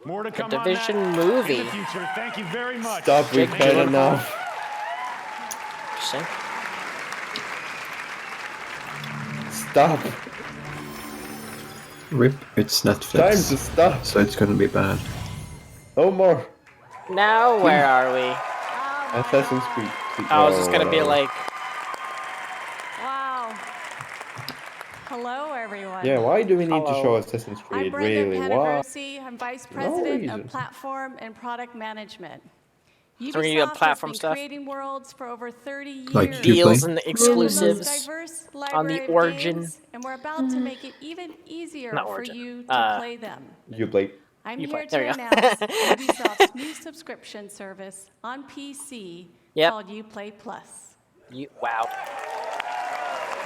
More to come on Division that movie. in the future. Thank you very much. Stop, we've Jake had Gyllenhaal. enough. Interesting. Stop. Rip, it's Netflix. Time to stop. So it's gonna be bad. No more. Now where are we? Assassin's Creed. Oh, is this gonna be whatever. like? Wow. Hello, everyone. Yeah, why do we need to Hello. show Assassin's I'm Creed? Brenda Really? Why? Penagrosi. I'm Vice President reason. of Platform and Product Management. So we're gonna do Ubisoft platform has been stuff? creating worlds for over 30 years. Like Uplay? Deals and We're the most exclusives diverse on the library of Origin. games, and we're about to make it even easier Not for Origin. you to play them. You play. I'm You here play- to there you go. announce Ubisoft's new subscription service on PC Yep. called Uplay Plus. Wow.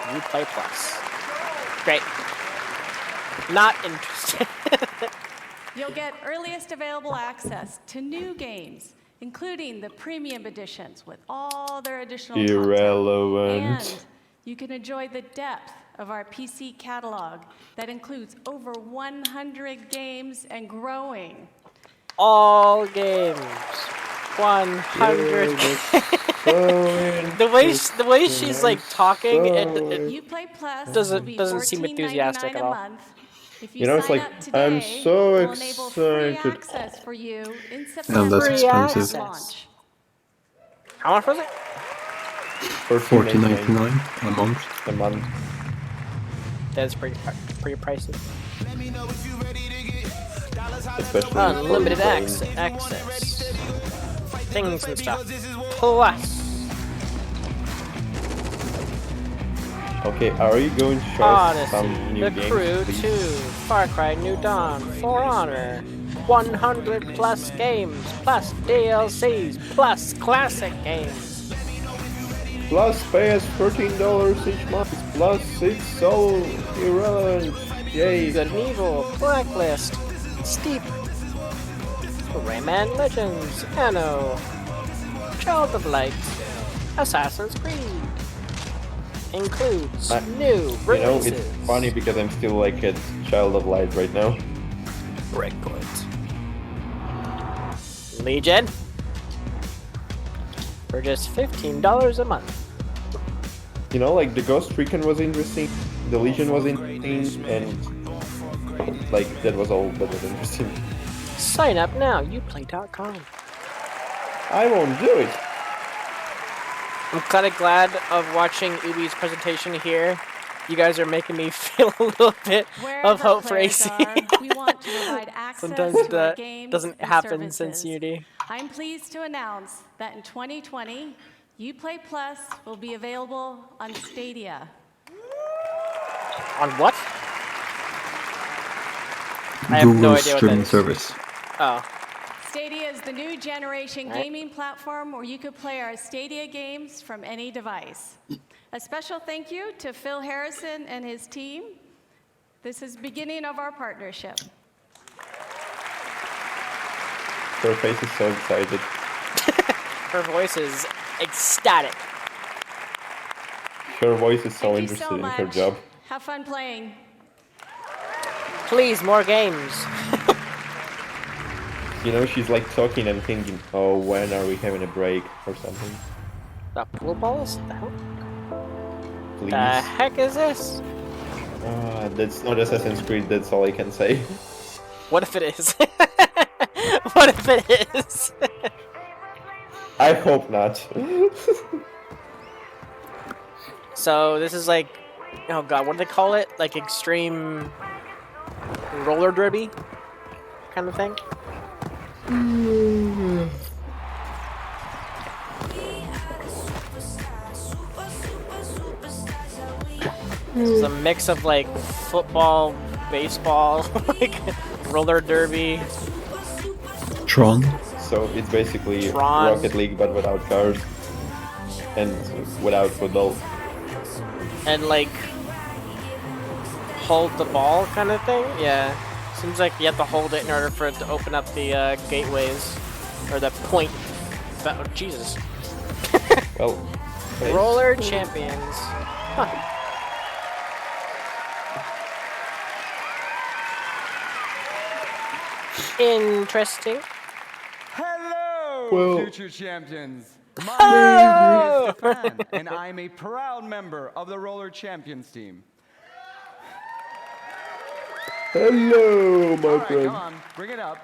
Uplay Plus. Great. Not interested. You'll get earliest available access to new games, including the premium editions with all their additional Irrelevant. content. And you can enjoy the depth of our PC catalog that includes over 100 games and growing. All games. 100. the way she's like talking, it Uplay Plus will doesn't be seem enthusiastic at $14.99 a all. month. If you, You know, it's sign like, up today, I'm so we'll enable free excited. access for you in that's September expensive. launch. How much was it? $14.99 a month. A month. That's pretty pricey. Especially Unlimited for games. access. Things and stuff. Plus. Okay, are you going to show us some Odyssey, new The games, Crew please? 2, Far Cry New Dawn, For Honor, 100 plus games, plus DLCs, plus classic games. Plus pay us $13 each month, plus it's all irrelevant. Yay. Good and Evil, Blacklist, Steep, Rayman Legends, Anno, Child of Light, Assassin's Creed. Includes new releases. You know, it's funny because I'm still like a Child of Light right now. Breakpoint. Legion. For just $15 a month. You know, like the Ghost Recon was interesting, the Legion was interesting, and like that was all that was interesting. Sign up now, uplay.com. I won't do it. I'm kind of glad of watching Ubi's presentation here. You guys are making me feel a little bit of hope for AC. We want to provide access Sometimes to our that games doesn't and happen services. since Unity. I'm pleased to announce that in 2020, Uplay Plus will be available on Stadia. On what? I have no Google's idea what that streaming is. service. Oh. Stadia is the new generation gaming platform where you could play our Stadia games from any device. A special thank you to Phil Harrison and his team. This is the beginning of our partnership. Her face is so excited. Her voice is ecstatic. Her voice is so Thank you interested so in much. her job. Have fun playing. Please, more games. You know, she's like talking and thinking, oh, when are we having a break or something? The pool balls? The hell? Please. The heck is this? That's not Assassin's Creed, that's all I can say. What if it is? What if it is? I hope not. So this is like, oh god, what do they call it? Like extreme roller derby kind of thing? This is a mix of like football, baseball, like roller derby. Tron. So it's basically Tron. Rocket League but without cars and without football. And like hold the ball kind of thing? Yeah. Seems like you have to hold it in order for it to open up the gateways. Or the point. Oh, Jesus. Well, Roller Champions. Huh. Interesting. Hello, future champions. My name is Stefan, and I'm a proud member of the Roller Champions team. Hello, my All right, friend. come on, bring it up.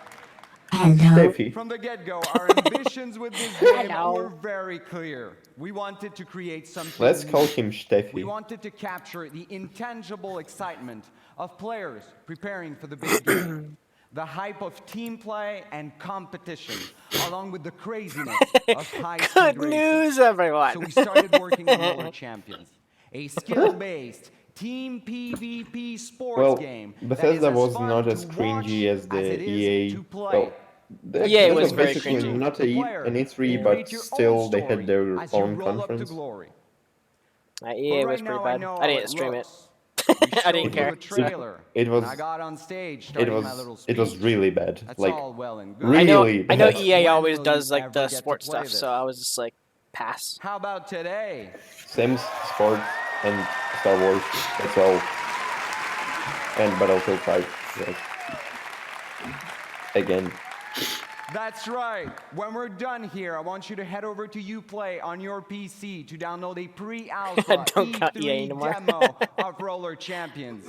Steffi. From the get-go, our ambitions with this game were very clear. We wanted to create something Let's call new. him Steffi. We wanted to capture the intangible excitement of players preparing for the big game. The hype of team play and competition, along with the craziness of high-speed Good racing. news, everyone. So we started working on Roller Champions, a skill-based team PvP sports game. Bethesda was not as cringy as the EA. Well, EA was was very basically cringy. not an E3, but still they had their own conference. EA was pretty bad. I didn't stream it. I didn't care. It was. I got on stage. It was really bad. That's like all well and good. really I know bad. EA always does like the sports stuff, so I was just like, pass. How about today? Sims, sports, and Star Wars. That's all. And Battlefield 5. Yes. Again. That's right. When we're done here, I want you to head over to Uplay on your PC to download a pre-alpha Don't count EA anymore. demo of Roller Champions.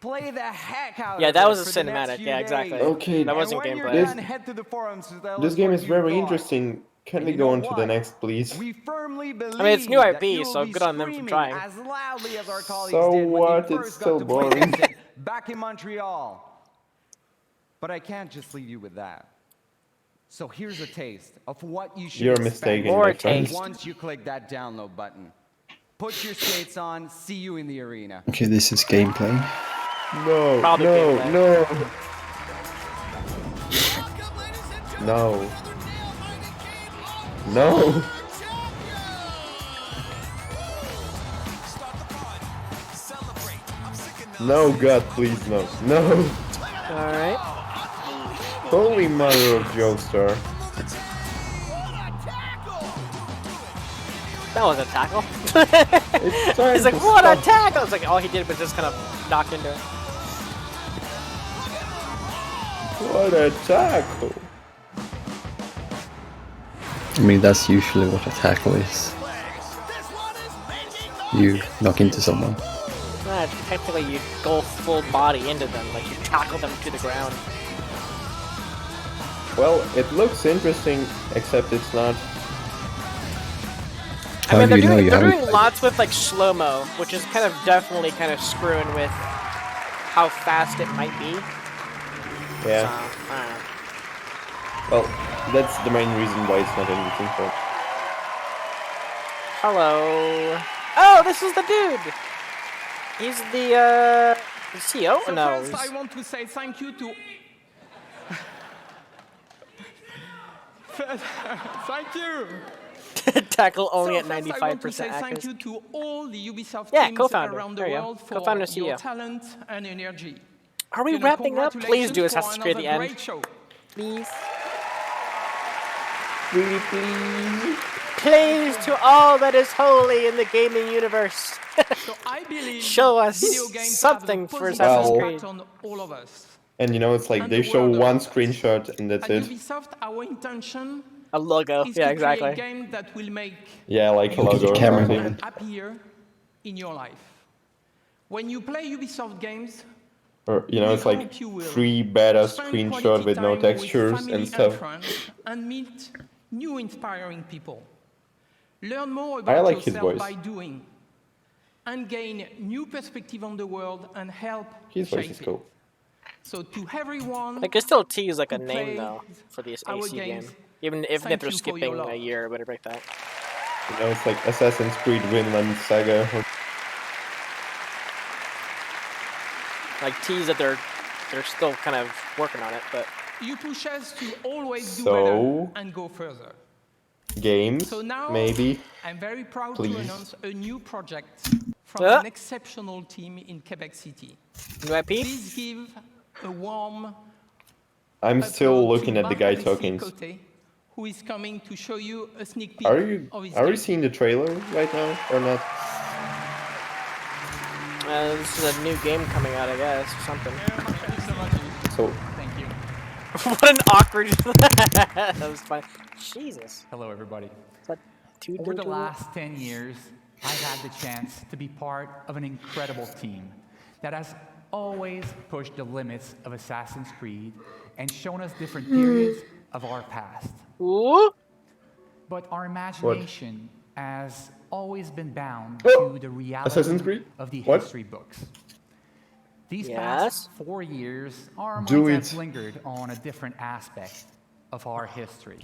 Play the heck out of it. Yeah, that was a for the next cinematic. few Yeah, exactly. days. Okay. That wasn't And when gameplay. you're done, head to the forums to tell This us game what is you very thought. interesting. Can And we you go know on to the what? next, please? We firmly believe I mean, it's new that IP, you'll so be good on them for screaming trying. as loudly as our colleagues So did when what? they It's first still got to play boring. this back in Montreal. But I can't just leave you with that. So here's a taste of what you should You're expect mistaken, my friend. once you click that download button. Put your skates on. See you in the arena. Okay, this is gameplay. No, Probably no, gameplay. no. No. No. No, God, please, no. No. Alright. Holy mother of Joestar. That was a tackle. It's time He's like, to what a stop. tackle! It's like, all he did was just kind of knock into it. What a tackle. I mean, that's usually what a tackle is. You knock into someone. Technically, you go full body into them, like you tackle them to the ground. Well, it looks interesting, except it's not. I mean, How do you know you they're haven't doing lots with like slow-mo, which is kind of definitely kind of screwing with how fast it might be. Yeah. So, I don't know. Well, that's the main reason why it's not interesting for. Hello. Oh, this is the dude. He's the CEO. So No. first, I want to say thank you to. Thank you. Tackle only at So first, I want to say 95% thank accuracy. you to all the Ubisoft Yeah, teams co-founder. around the There you go. world for Co-founder, your CEO. talent and energy. Are we You know, wrapping up? Please do congratulations Assassin's for Creed at the another end. great show. Please. Really, please. Please to all that is holy in the gaming universe. So I believe Show us video games something have a for positive Assassin's impact Creed. on all of us. And you know, it's like And they the show world one around us. screenshot and that's At it. Ubisoft, our intention A logo. is Yeah, to exactly. create a game that will make Yeah, like a you logo or camera something. man. happier in your life. When you play Ubisoft games, Or, you know, we it's like hope you will 3 badass spend screenshot quality with no time textures family and stuff. friends and meet new inspiring people. Learn more I about like his yourself voice. by doing, and gain new perspective on the world and help His voice shape is cool. it. So to everyone, They could still tease like a who name play though for this our AC game, games, even if thank they're you for your skipping love. a year or whatever like that. You know, it's like Assassin's Creed Vinland Saga. Like tease that they're still kind of working on it, but you push us to always do So- better and go further. Games, So now, maybe. I'm very proud Please. to announce a new project from Yeah. an exceptional team in Quebec City. new IP. Please give a warm I'm still applause looking to at the guy Marc-Alexis talking. Coté, who is coming to show you a sneak peek Are you of his are we game. seeing the trailer right now or not? This is a new game coming out, I guess, or something. So Thank you. What an awkward. That was fun. Jesus. Hello, everybody. Too Over the too- last 10 years, I've had the chance to be part of an incredible team that has always pushed the limits of Assassin's Creed and shown us different periods of our past. Ooh. But our imagination has always been bound Oh, to the reality Assassin's Creed? of the What? history books. These Yes? past 4 years, our Do minds it. have lingered on a different aspect of our history.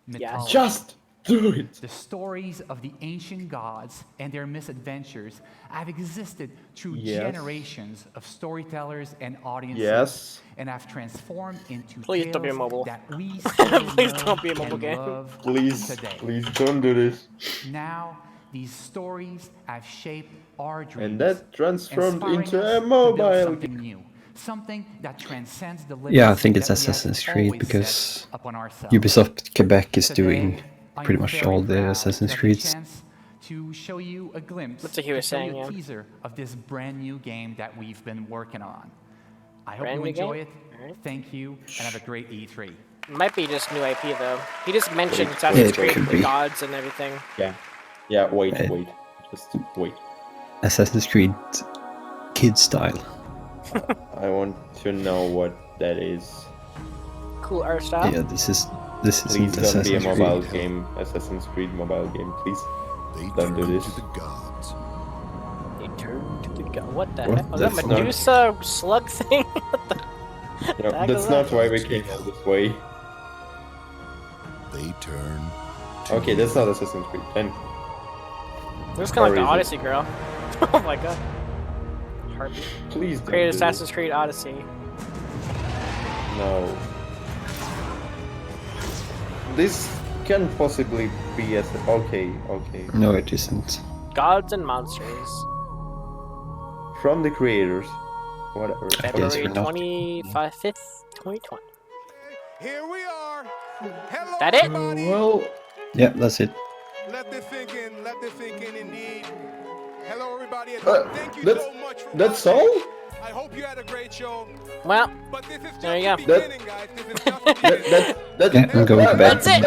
Yes. Mythology. just do it. The stories of the ancient gods and their misadventures have existed through Yes. generations of storytellers and audiences Yes. and have transformed into Please don't be a tales mobile. that we still Please know don't be a mobile and game. love Please, today. please don't do this. Now, these stories have shaped our dreams, And that transformed inspiring into us a to build mobile something new, something that transcends the limits Yeah, I think it's that we have Assassin's Creed always because set upon ourselves. Ubisoft Quebec is Today, doing I pretty am much very all the proud Assassin's to have the Creeds. chance to show you a glimpse, That's what he was to show saying, you a yeah. teaser of this brand new game that we've been working on. I hope Brand you new enjoy game? it. Alright. Thank you, and have a great E E3. Might be just new IP though. He just mentioned Wait, Assassin's it Creed, could the be. gods and everything. Yeah, wait, Eh. wait. Just wait. Assassin's Creed kid style. I want to know what that is. Cool art style. Yeah, this is Please isn't don't be a Assassin's mobile Creed. game. Assassin's Creed mobile game, please. They Don't do turn this. to the gods. They turn to the god. What the What? heck? Was that That's not- Medusa slug thing? What the? You know, Heck that's is not that? why we came all this way. They turn. Okay, that's not Assassin's Creed. Then Looks kind of like the Odyssey girl. Oh my god. Heartbeat. Please don't Create do Assassin's Creed Odyssey. No. This can possibly be as okay. No, it isn't. Gods and Monsters. From the creators. Whatever. February not. 25th, 2020. Here we are. Hello, That it? everybody. Well, Yeah, that's it. Let this sink in. Let this sink in, indeed. Hello, everybody. And thank you that's so much for that's watching. all. I hope you had a great show. Well, But this is there you just go. the beginning, guys. This is just the beginning. Yeah, I'm going to bed. That's it.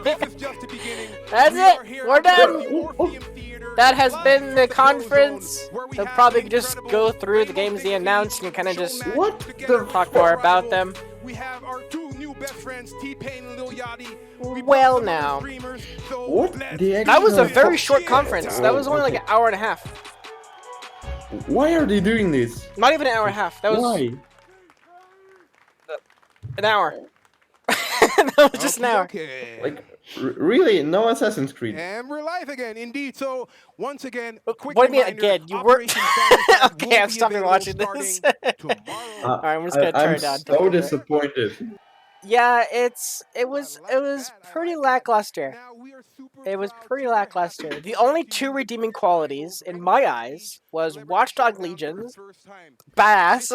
This is just the beginning. That's We are it. here We're at the done. Orpheum Theater. That has been the conference. They'll probably just go through the games they announced and kind of just talk more about them. We have our two new best friends, T-Pain and Lil Yachty. Well, now. What? That was a very short conference. That was only like an hour and a half. Why are they doing this? Not even an hour and a half. That was Why? an hour. That was just an hour. Like, really? No Assassin's Creed? And we're live again, indeed. So, once again, quick What do you mean reminder, again? You were Operation Standard okay. I'm will be stopping available watching this. All right, I'm just gonna turn I'm it down. so disappointed. Yeah, it was pretty lackluster. It was pretty lackluster. The only two redeeming qualities in my eyes was Watchdog Legions, badass.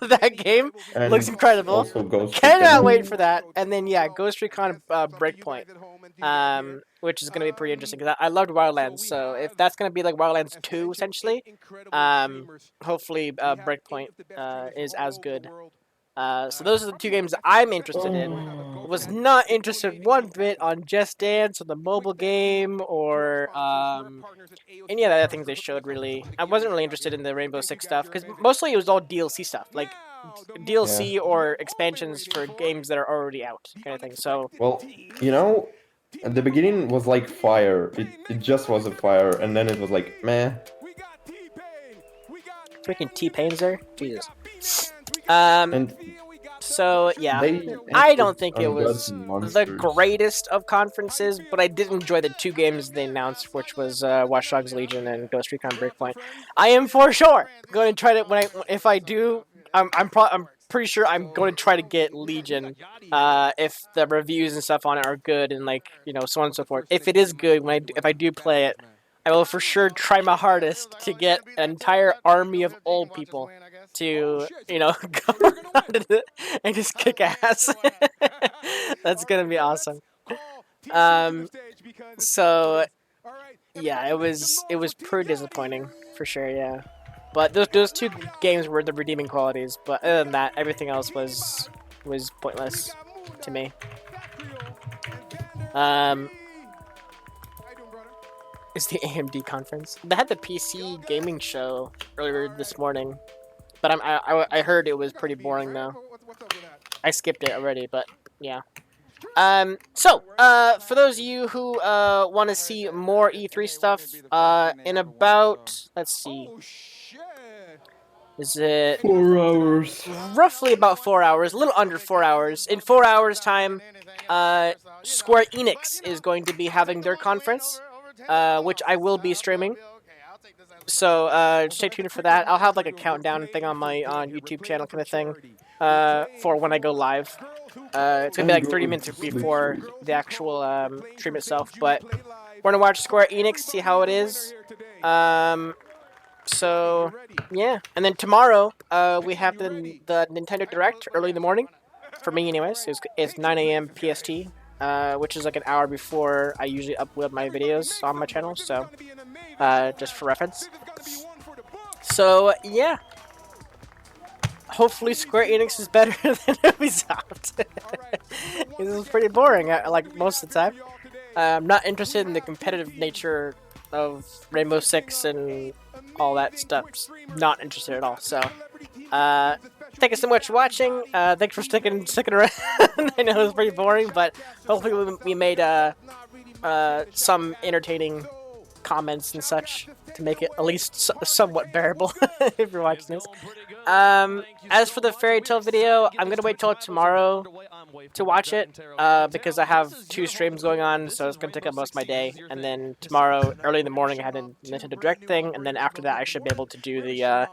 That game And looks incredible. also Ghost Cannot Recon. wait for that. And then yeah, Ghost Recon Breakpoint, which is gonna be pretty interesting because I loved Wildlands. So if that's gonna be like Wildlands 2 essentially, hopefully Breakpoint is as good. So those are the two games I'm interested in. Was not interested one bit on Just Dance or the mobile game or any of the other things they showed really. I wasn't really interested in the Rainbow Six stuff because mostly it was all DLC stuff, like DLC or expansions for games that are already out, kind of thing. So Well, you know, at the beginning was like fire. It just was a fire, and then it was like meh. freaking T-Pain's there, Jesus. And So yeah, they I don't think it on was Gods and the Monsters. greatest of conferences, but I did enjoy the two games they announced, which was Watch Dogs Legion and Ghost Recon Breakpoint. I am for sure going to try to if I do, I'm pretty sure I'm going to try to get Legion if the reviews and stuff on it are good and like so on and so forth. If it is good, if I do play it, I will for sure try my hardest to get an entire army of old people to, go around and just kick ass. That's gonna be awesome. So yeah, it was pretty disappointing for sure. Yeah, but those two games were the redeeming qualities. But other than that, everything else was pointless to me. It's the AMD conference. They had the PC gaming show earlier this morning, but I heard it was pretty boring though. I skipped it already, but yeah. So for those of you who want to see more E3 stuff, in about, let's see, is it 4 hours? Roughly about 4 hours, a little under 4 hours. In 4 hours time, Square Enix is going to be having their conference, which I will be streaming. So stay tuned for that. I'll have like a countdown thing on my YouTube channel kind of thing for when I go live. It's gonna be like 30 minutes before the actual stream itself, but we're gonna watch Square Enix, see how it is. So yeah, and then tomorrow we have the Nintendo Direct early in the morning for me, anyways. It's 9 a.m. PST, which is like an hour before I usually upload my videos on my channel. So just for reference. So yeah. Hopefully Square Enix is better than Ubisoft. This is pretty boring, like most of the time. I'm not interested in the competitive nature of Rainbow Six and all that stuff. Not interested at all. So, thank you so much for watching. Thanks for sticking around. I know it was pretty boring, but hopefully we made some entertaining comments and such to make it at least somewhat bearable if you're watching this. As for the fairy tale video, I'm gonna wait till tomorrow to watch it because I have 2 streams going on, so it's going to take up most of my day. And then tomorrow, early in the morning, I had a Nintendo Direct thing, and then after that, I should be able to do the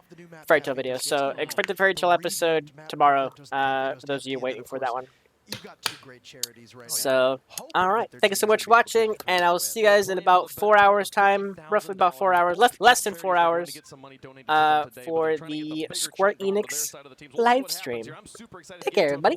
Fairy Tail video. So expect a Fairy Tail episode tomorrow, for those of you waiting for that one. So, alright, thank you so much for watching, and I will see you guys in about 4 hours time, roughly about 4 hours, less than 4 hours, for the Square Enix live stream. Take care, everybody.